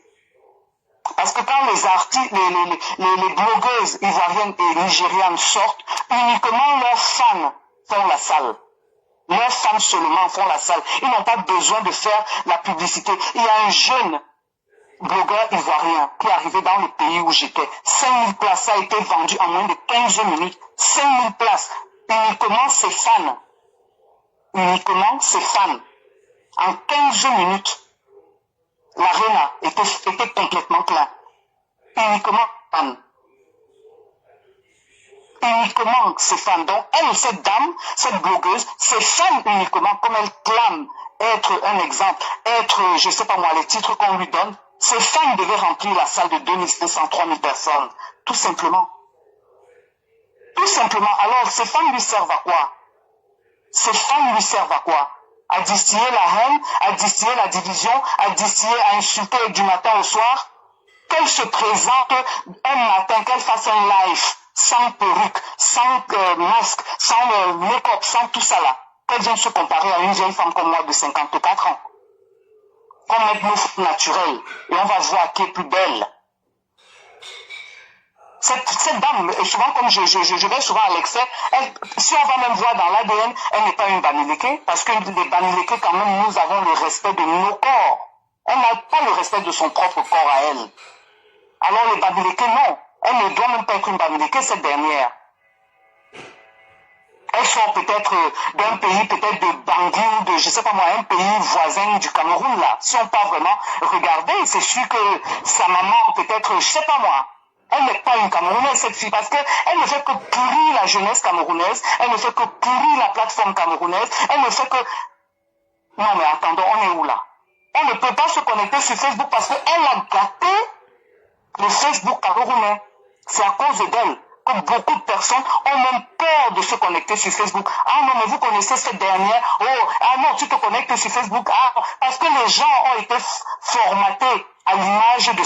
Parce que quand les artistes, les blogueuses ivoiriennes et nigérianes sortent, uniquement leurs fans font la salle. Leurs fans seulement font la salle. Ils n'ont pas besoin de faire la publicité. Il y a un jeune blogueur ivoirien qui est arrivé dans le pays où j'étais. 5000 places, ça a été vendu en moins de 15 minutes. 5000 places. Uniquement ses fans. Uniquement ses fans. En 15 minutes, l'arena était complètement plein. Uniquement fans. Uniquement ses fans. Donc, elle, cette dame, cette blogueuse, ses fans uniquement, comme elle clame être un exemple, être, je sais pas moi, les titres qu'on lui donne, ses fans devaient remplir la salle de 2500, 3000 personnes. Tout simplement. Tout simplement. Alors, ces fans lui servent à quoi? Ces fans lui servent à quoi? À distiller la haine, à distiller la division, à distiller, à insulter du matin au soir? Qu'elle se présente un matin, qu'elle fasse un live, sans perruque, sans masque, sans make-up, sans tout ça là. Qu'elle vienne se comparer à une jeune femme comme moi de 54 ans. Qu'on mette nos naturels et on va voir qui est plus belle. Cette dame, souvent comme je vais souvent à l'excès, si on va même voir dans l'ADN, elle n'est pas une Bamileke, parce que les Bamileke, quand même, nous avons le respect de nos corps. Elle n'a pas le respect de son propre corps à elle. Alors les Bamileke, non. Elle ne doit même pas être une Bamileke, cette dernière. Elle sort peut-être d'un pays, peut-être de Bangui ou de, je sais pas moi, un pays voisin du Cameroun, là. Si on peut vraiment regarder, c'est sûr que sa maman, peut-être, je sais pas moi, elle n'est pas une Camerounaise, cette fille, parce qu'elle ne fait que pourrir la jeunesse camerounaise, elle ne fait que pourrir la plateforme camerounaise, elle ne fait que... Non mais attendons, on est où là? On ne peut pas se connecter sur Facebook parce qu'elle a gâté le Facebook camerounais. C'est à cause d'elle que beaucoup de personnes ont même peur de se connecter sur Facebook. Ah non, mais vous connaissez cette dernière. Oh, ah non, tu te connectes sur Facebook. Ah, parce que les gens ont été formatés à l'image de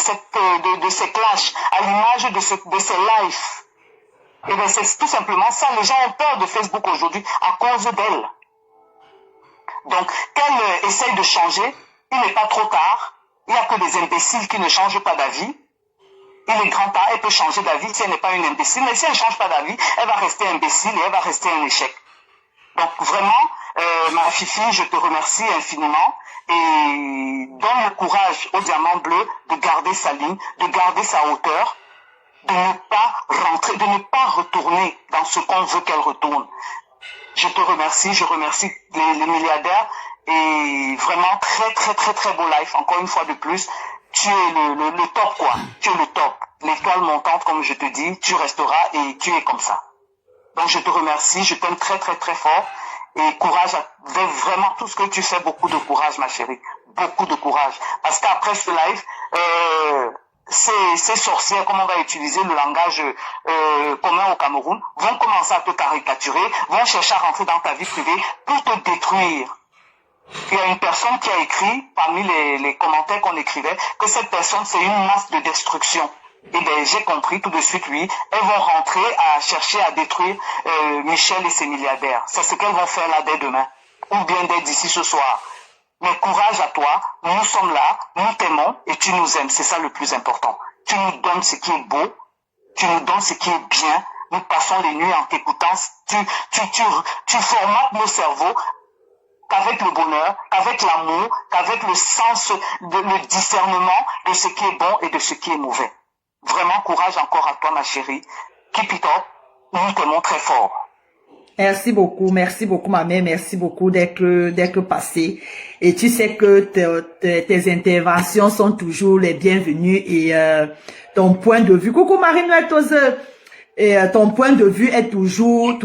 ces clashs, à l'image de ces lives. Et bien c'est tout simplement ça. Les gens ont peur de Facebook aujourd'hui à cause d'elle. Donc, qu'elle essaye de changer, il n'est pas trop tard. Il n'y a que des imbéciles qui ne changent pas d'avis. Il est grand temps, elle peut changer d'avis si elle n'est pas une imbécile. Mais si elle ne change pas d'avis, elle va rester imbécile et elle va rester un échec. Donc vraiment, ma Fifi, je te remercie infiniment et donne le courage au diamant bleu de garder sa ligne, de garder sa hauteur, de ne pas rentrer, de ne pas retourner dans ce qu'on veut qu'elle retourne. Je te remercie, je remercie les milliardaires et vraiment très beau live, encore une fois de plus. Tu es le top quoi, tu es le top. L'étoile montante comme je te dis, tu resteras et tu es comme ça. Donc je te remercie, je t'aime très fort et courage avec vraiment tout ce que tu fais, beaucoup de courage ma chérie, beaucoup de courage. Parce qu'après ce live, ces sorcières, comme on va utiliser le langage commun au Cameroun, vont commencer à te caricaturer, vont chercher à rentrer dans ta vie privée pour te détruire. Il y a une personne qui a écrit, parmi les commentaires qu'on écrivait, que cette personne c'est une masse de destruction. Eh bien, j'ai compris tout de suite, oui, elles vont rentrer à chercher à détruire Michel et ses milliardaires. C'est ce qu'elles vont faire là dès demain, ou bien dès d'ici ce soir. Mais courage à toi, nous sommes là, nous t'aimons et tu nous aimes, c'est ça le plus important. Tu nous donnes ce qui est beau, tu nous donnes ce qui est bien, nous passons les nuits en t'écoutant, tu formates nos cerveaux qu'avec le bonheur, qu'avec l'amour, qu'avec le sens, le discernement de ce qui est bon et de ce qui est mauvais. Vraiment, courage encore à toi, ma chérie. Keep it up. Nous t'aimons très fort. Merci beaucoup, ma mère, merci beaucoup d'être passée. Et tu sais que tes interventions sont toujours les bienvenues et ton point de vue. Coucou Marie-Noël Tozeux. Et ton point de vue est toujours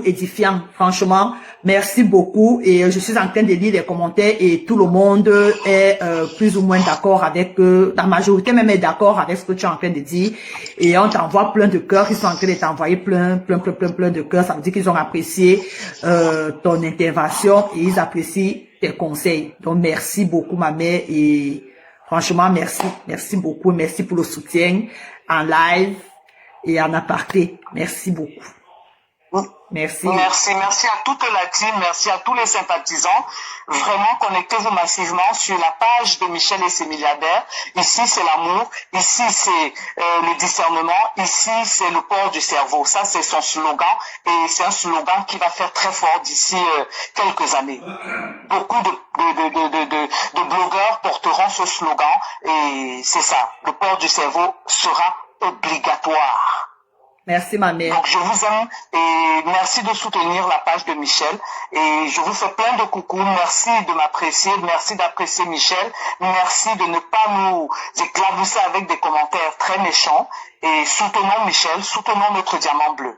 édifiant. Franchement, merci beaucoup. Et je suis en train de lire les commentaires et tout le monde est plus ou moins d'accord avec, la majorité même est d'accord avec ce que tu es en train de dire. Et on t'envoie plein de cœurs. Ils sont en train de t'envoyer plein de cœurs. Ça veut dire qu'ils ont apprécié ton intervention et ils apprécient tes conseils. Donc merci beaucoup ma mère et franchement merci beaucoup. Merci pour le soutien en live et en aparté. Merci beaucoup. Merci. Merci à toute la team, merci à tous les sympathisants. Vraiment, connectez-vous massivement sur la page de Michel et ses milliardaires. Ici, c'est l'amour. Ici, c'est le discernement. Ici, c'est le port du cerveau. Ça, c'est son slogan. Et c'est un slogan qui va faire très fort d'ici quelques années. Beaucoup de blogueurs porteront ce slogan. Et c'est ça. Le port du cerveau sera obligatoire. Merci ma mère. Donc je vous aime et merci de soutenir la page de Michel et je vous fais plein de coucou. Merci de m'apprécier, merci d'apprécier Michel, merci de ne pas nous éclabousser avec des commentaires très méchants et soutenons Michel, soutenons notre diamant bleu.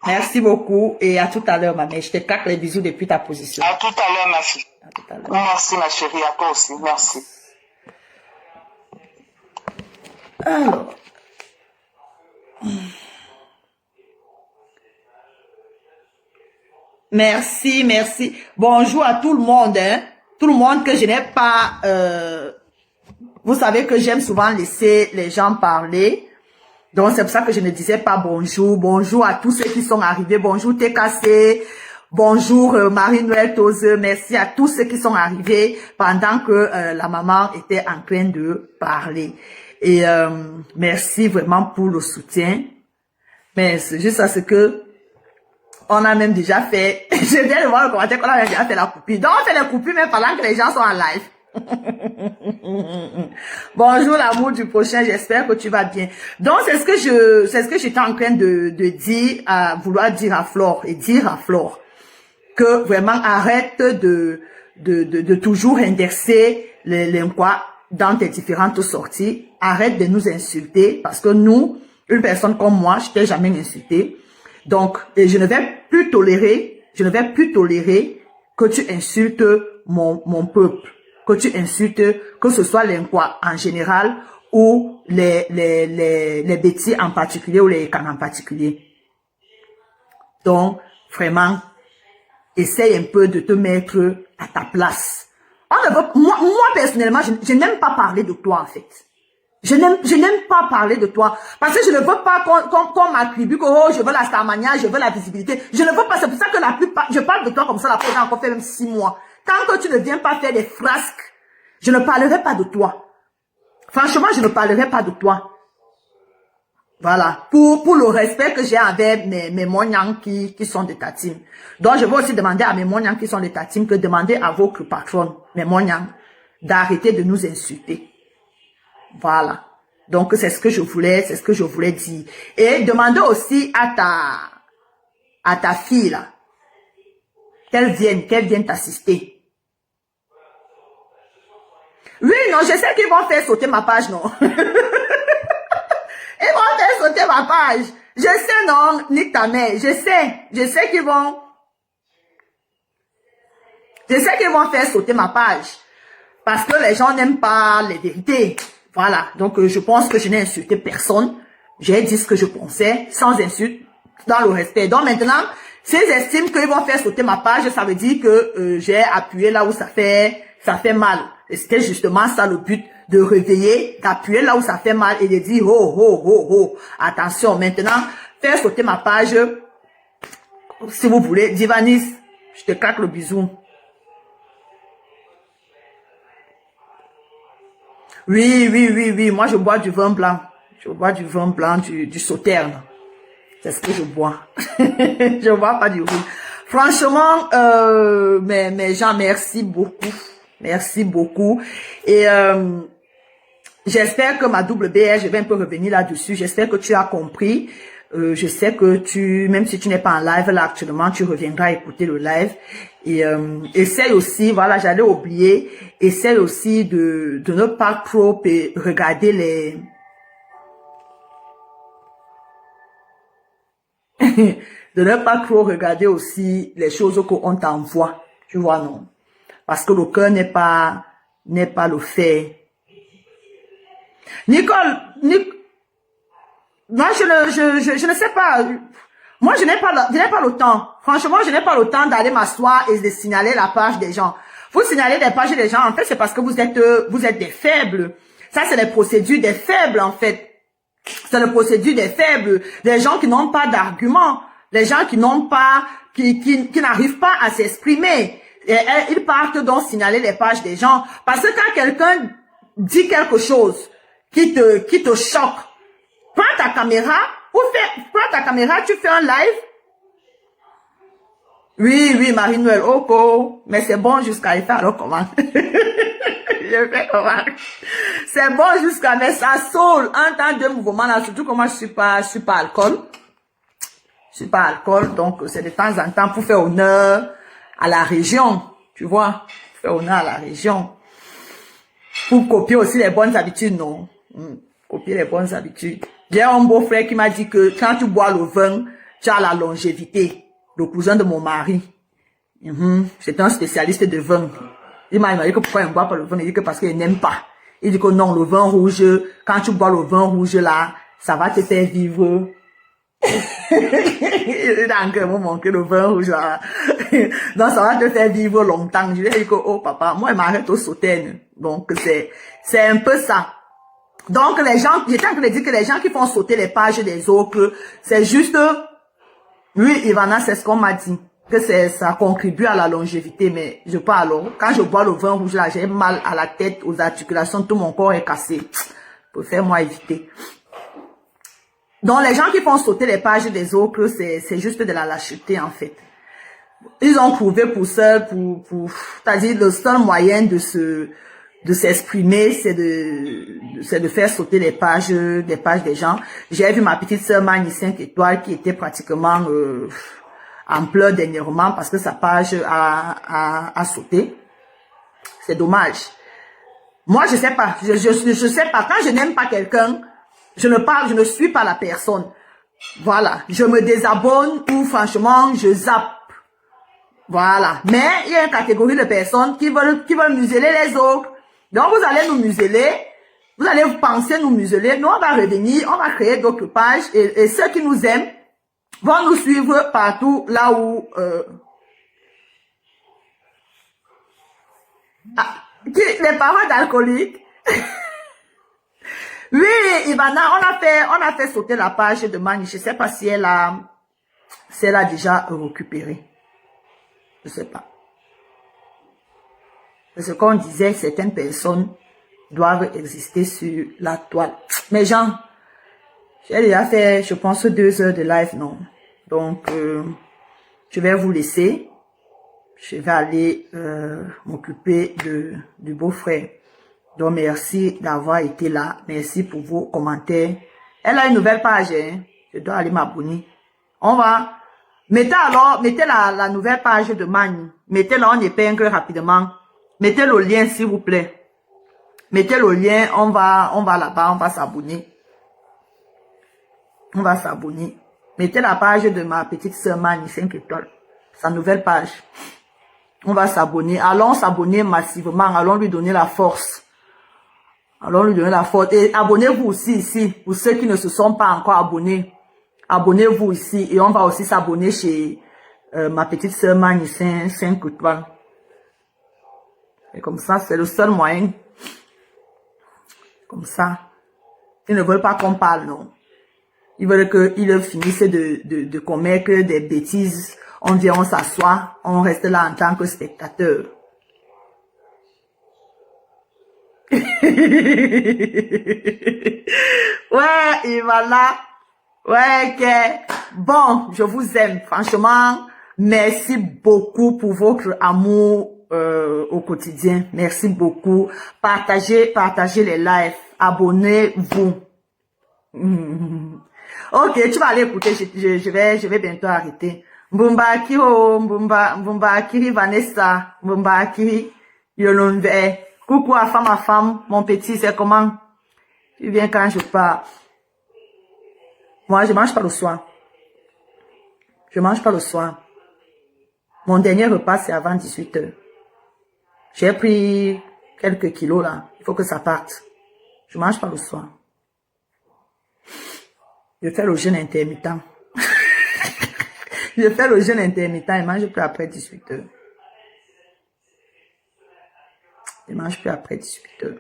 Merci beaucoup et à tout à l'heure ma mère. Je te claque les bisous depuis ta position. À tout à l'heure ma fille. À tout à l'heure. Merci ma chérie, à toi aussi, merci. Alors. Merci. Bonjour à tout le monde, hein. Tout le monde que je n'ai pas... vous savez que j'aime souvent laisser les gens parler. Donc c'est pour ça que je ne disais pas bonjour. Bonjour à tous ceux qui sont arrivés. Bonjour TKC. Bonjour Marie-Noël Tozeux. Merci à tous ceux qui sont arrivés pendant que la maman était en train de parler. Et merci vraiment pour le soutien. Mais c'est juste à ce que on a même déjà fait, je viens de voir le commentaire qu'on a déjà fait la coupure. Donc on fait la coupure même pendant que les gens sont en live. Bonjour l'amour du prochain, j'espère que tu vas bien. Donc c'est ce que j'étais en train de dire, à vouloir dire à Flore et dire à Flore que vraiment arrête de toujours indexer les quoi dans tes différentes sorties. Arrête de nous insulter parce que nous, une personne comme moi, je t'ai jamais insulté. Donc, je ne vais plus tolérer que tu insultes mon peuple, que tu insultes, que ce soit les quoi en général ou les bêtis en particulier ou les cannes en particulier. Donc, vraiment, essaye un peu de te mettre à ta place. Moi personnellement, je n'aime pas parler de toi en fait. Je n'aime pas parler de toi. Parce que je ne veux pas qu'on m'attribue que oh, je veux la starmania, je veux la visibilité. Je ne veux pas, c'est pour ça que la plupart, je parle de toi comme ça, la première encore fait même 6 mois. Tant que tu ne viens pas faire des frasques, je ne parlerai pas de toi. Franchement, je ne parlerai pas de toi. Voilà. Pour le respect que j'ai envers mes monians qui sont de ta team. Donc, je vais aussi demander à mes monians qui sont de ta team que demander à vos patrons, mes monians, d'arrêter de nous insulter. Voilà. Donc, c'est ce que je voulais dire. Et demander aussi à ta fille, là, qu'elle vienne t'assister. Oui, non, je sais qu'ils vont faire sauter ma page, non. Ils vont faire sauter ma page. Je sais, non, nique ta mère. Je sais qu'ils vont faire sauter ma page. Parce que les gens n'aiment pas les vérités. Voilà. Donc, je pense que je n'ai insulté personne. J'ai dit ce que je pensais, sans insulte, dans le respect. Donc, maintenant, s'ils estiment qu'ils vont faire sauter ma page, ça veut dire que j'ai appuyé là où ça fait mal. Et c'était justement ça le but, de réveiller, d'appuyer là où ça fait mal et de dire, oh, oh, oh, oh, attention, maintenant, faire sauter ma page, si vous voulez. Divanis, je te claque le bisou. Oui, oui, oui, oui, moi je bois du vin blanc. Je bois du vin blanc, du sauterne. C'est ce que je bois. Je bois pas du rouge. Franchement, mes gens, merci beaucoup. Merci beaucoup. Et j'espère que ma WBR, je vais un peu revenir là-dessus. J'espère que tu as compris. Je sais que même si tu n'es pas en live là actuellement, tu reviendras écouter le live. Et essaye aussi, voilà, j'allais oublier, essaye aussi de ne pas trop regarder les... de ne pas trop regarder aussi les choses qu'on t'envoie. Tu vois, non? Parce que le cœur n'est pas le fait. Nicole, moi, je ne sais pas. Moi, je n'ai pas le temps. Franchement, je n'ai pas le temps d'aller m'asseoir et de signaler la page des gens. Vous signalez des pages des gens, en fait, c'est parce que vous êtes des faibles. Ça, c'est les procédures des faibles, en fait. C'est le procédure des faibles, des gens qui n'ont pas d'arguments, des gens qui n'ont pas, qui n'arrivent pas à s'exprimer. Ils partent donc signaler les pages des gens. Parce que quand quelqu'un dit quelque chose qui te choque, prends ta caméra, tu fais un live. Oui, oui, Marie-Noël, oh, mais c'est bon jusqu'à y faire, alors comment? Je fais comment? C'est bon jusqu'à, mais ça saoule, un temps de mouvement là, surtout que moi je suis pas alcool. Je suis pas alcool, donc c'est de temps en temps pour faire honneur à la région, tu vois, faire honneur à la région. Pour copier aussi les bonnes habitudes, non? Copier les bonnes habitudes. J'ai un beau-frère qui m'a dit que quand tu bois le vin, tu as la longévité. Le cousin de mon mari. C'est un spécialiste de vin. Il m'a dit que pourquoi il ne boit pas le vin. Il dit que parce qu'il n'aime pas. Il dit que non, le vin rouge, quand tu bois le vin rouge là, ça va te faire vivre. Il a encore montré le vin rouge là. Donc ça va te faire vivre longtemps. Je lui ai dit que, oh papa, moi il m'arrête au sauterne. Donc c'est un peu ça. Donc les gens, j'étais en train de dire que les gens qui font sauter les pages des autres, c'est juste, oui, Ivana, c'est ce qu'on m'a dit. Que ça contribue à la longévité, mais je parle, quand je bois le vin rouge là, j'ai mal à la tête, aux articulations, tout mon corps est cassé. Préfère-moi éviter. Donc, les gens qui font sauter les pages des autres, c'est juste de la lâcheté, en fait. Ils ont trouvé pour ça, c'est-à-dire le seul moyen de s'exprimer, c'est de faire sauter les pages des gens. J'ai vu ma petite sœur Mani 5 étoiles qui était pratiquement, en pleurs dernièrement parce que sa page a sauté. C'est dommage. Moi, je sais pas. Je sais pas. Quand je n'aime pas quelqu'un, je ne suis pas la personne. Voilà. Je me désabonne ou franchement, je zappe. Voilà. Mais il y a une catégorie de personnes qui veulent museler les autres. Donc, vous allez nous museler. Vous allez penser nous museler. Nous, on va revenir. On va créer d'autres pages. Et ceux qui nous aiment vont nous suivre partout là où les parents d'alcooliques. Oui, Ivana, on a fait sauter la page de Mani. Je sais pas si elle a déjà récupéré. Je sais pas. C'est ce qu'on disait, certaines personnes doivent exister sur la toile. Mais Jean, j'ai déjà fait, je pense, 2 heures de live, non. Donc, je vais vous laisser. Je vais aller m'occuper du beau-frère. Donc, merci d'avoir été là. Merci pour vos commentaires. Elle a une nouvelle page. Hein. Je dois aller m'abonner. On va... Mettez la nouvelle page de Mani. Mettez-la en épingle rapidement. Mettez le lien, s'il vous plaît. Mettez le lien. On va là-bas. On va s'abonner. On va s'abonner. Mettez la page de ma petite sœur Mani 5 étoiles. Sa nouvelle page. On va s'abonner. Allons s'abonner massivement. Allons lui donner la force. Allons lui donner la force. Et abonnez-vous aussi ici. Pour ceux qui ne se sont pas encore abonnés. Abonnez-vous ici. Et on va aussi s'abonner chez ma petite sœur Mani 5 étoiles. Et comme ça, c'est le seul moyen. Comme ça. Ils ne veulent pas qu'on parle, non. Ils veulent qu'ils finissent de commettre des bêtises. On vient, on s'assoit, on reste là en tant que spectateur. Ouais, et voilà. Ouais, ok. Bon, je vous aime. Franchement, merci beaucoup pour votre amour au quotidien. Merci beaucoup. Partagez les lives. Abonnez-vous. Ok, tu vas aller écouter. Je vais bientôt arrêter. Mbumba Kiro, Mbumba Kiri Vanessa, Mbumba Kiri Yolonve. Coucou à femme, mon petit, c'est comment? Tu viens quand je pars. Moi, je mange pas le soir. Je mange pas le soir. Mon dernier repas, c'est avant 18h. J'ai pris quelques kilos là. Il faut que ça parte. Je mange pas le soir. Je fais le jeûne intermittent. Je fais le jeûne intermittent et mange plus après 18h. Je mange plus après 18h.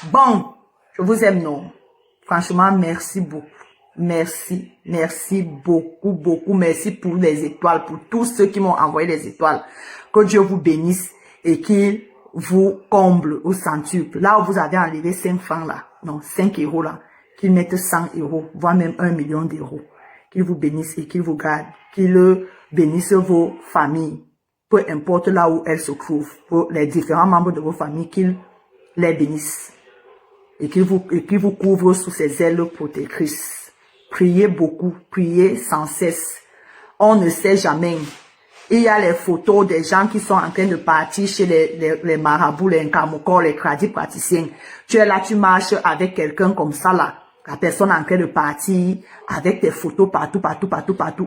Bon, je vous aime, non? Franchement, merci beaucoup. Merci beaucoup. Merci pour les étoiles, pour tous ceux qui m'ont envoyé les étoiles. Que Dieu vous bénisse et qu'il vous comble au centuple. Là où vous avez enlevé 5 francs là, non, 5 euros là, qu'il mette 100 euros, voire même 1 million d'euros. Qu'il vous bénisse et qu'il vous garde. Qu'il bénisse vos familles. Peu importe là où elles se trouvent. Pour les différents membres de vos familles, qu'il les bénisse. Et qu'il vous couvre sous ses ailes protectrices. Priez beaucoup, priez sans cesse. On ne sait jamais. Il y a les photos des gens qui sont en train de partir chez les marabouts, les nkamokors, les kradis praticiens. Tu es là, tu marches avec quelqu'un comme ça là. La personne est en train de partir avec tes photos partout.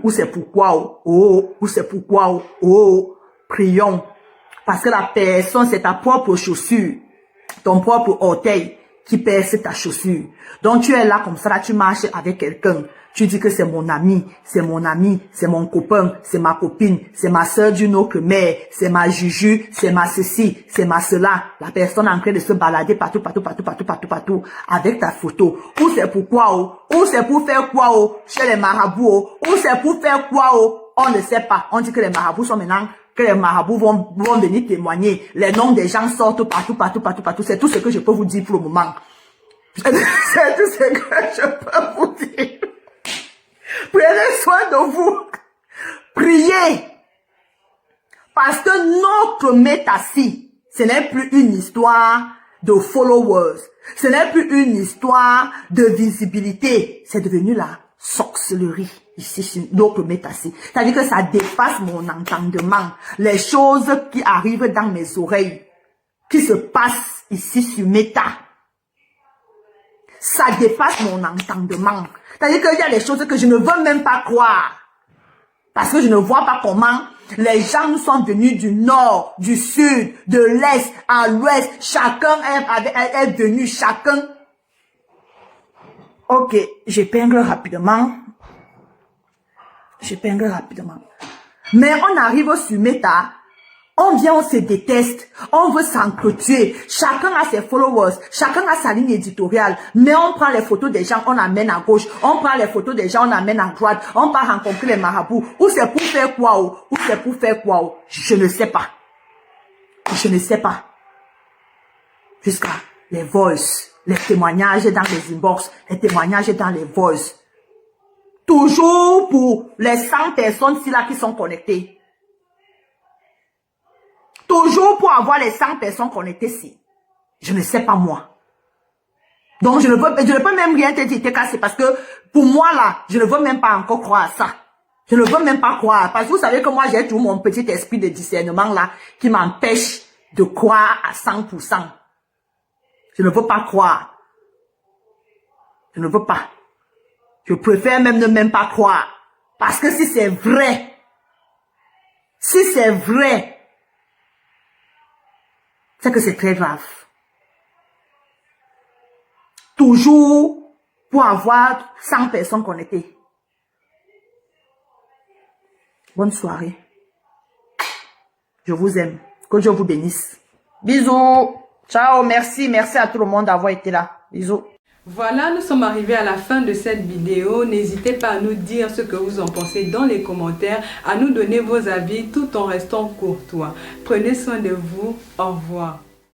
Ou c'est pourquoi, ou c'est pourquoi, prions. Parce que la personne, c'est ta propre chaussure, ton propre orteil qui perce ta chaussure. Donc tu es là comme ça, là, tu marches avec quelqu'un. Tu dis que c'est mon ami, c'est mon copain, c'est ma copine, c'est ma soeur d'une autre mère, c'est ma juju, c'est ma ceci, c'est ma cela. La personne est en train de se balader partout, avec ta photo. Ou c'est pourquoi, ou c'est pour faire quoi, chez les marabouts, ou c'est pour faire quoi, on ne sait pas. On dit que les marabouts sont maintenant, que les marabouts vont venir témoigner. Les noms des gens sortent partout. C'est tout ce que je peux vous dire pour le moment. C'est tout ce que je peux vous dire. Prenez soin de vous. Priez. Parce que notre métassie, ce n'est plus une histoire de followers. Ce n'est plus une histoire de visibilité. C'est devenu la sorcellerie. Ici, sur notre métassie. C'est-à-dire que ça dépasse mon entendement. Les choses qui arrivent dans mes oreilles, qui se passent ici sur Meta, ça dépasse mon entendement. C'est-à-dire qu'il y a des choses que je ne veux même pas croire. Parce que je ne vois pas comment les gens sont venus du nord, du sud, de l'est, à l'ouest. Chacun est venu, chacun. Ok, j'épingle rapidement. Mais on arrive sur Meta. On vient, on se déteste, on veut s'entretuer, chacun a ses followers, chacun a sa ligne éditoriale, mais on prend les photos des gens, on amène à gauche, on prend les photos des gens, on amène à droite, on part rencontrer les marabouts, ou c'est pour faire quoi, je ne sais pas. Jusqu'à les voices, les témoignages dans les inbox, les témoignages dans les voices. Toujours pour les 100 personnes-ci là qui sont connectées. Toujours pour avoir les 100 personnes connectées ici. Je ne sais pas moi. Donc je ne peux même rien te dire, t'es cassé, parce que pour moi là, je ne veux même pas encore croire à ça. Je ne veux même pas croire. Parce que vous savez que moi j'ai tout mon petit esprit de discernement là qui m'empêche de croire à 100%. Je ne veux pas croire. Je ne veux pas. Je préfère même ne même pas croire. Parce que si c'est vrai, c'est que c'est très grave. Toujours pour avoir 100 personnes connectées. Bonne soirée. Je vous aime. Que Dieu vous bénisse. Bisous. Ciao, merci. Merci à tout le monde d'avoir été là. Bisous. Voilà, nous sommes arrivés à la fin de cette vidéo. N'hésitez pas à nous dire ce que vous en pensez dans les commentaires, à nous donner vos avis tout en restant courtois. Prenez soin de vous. Au revoir.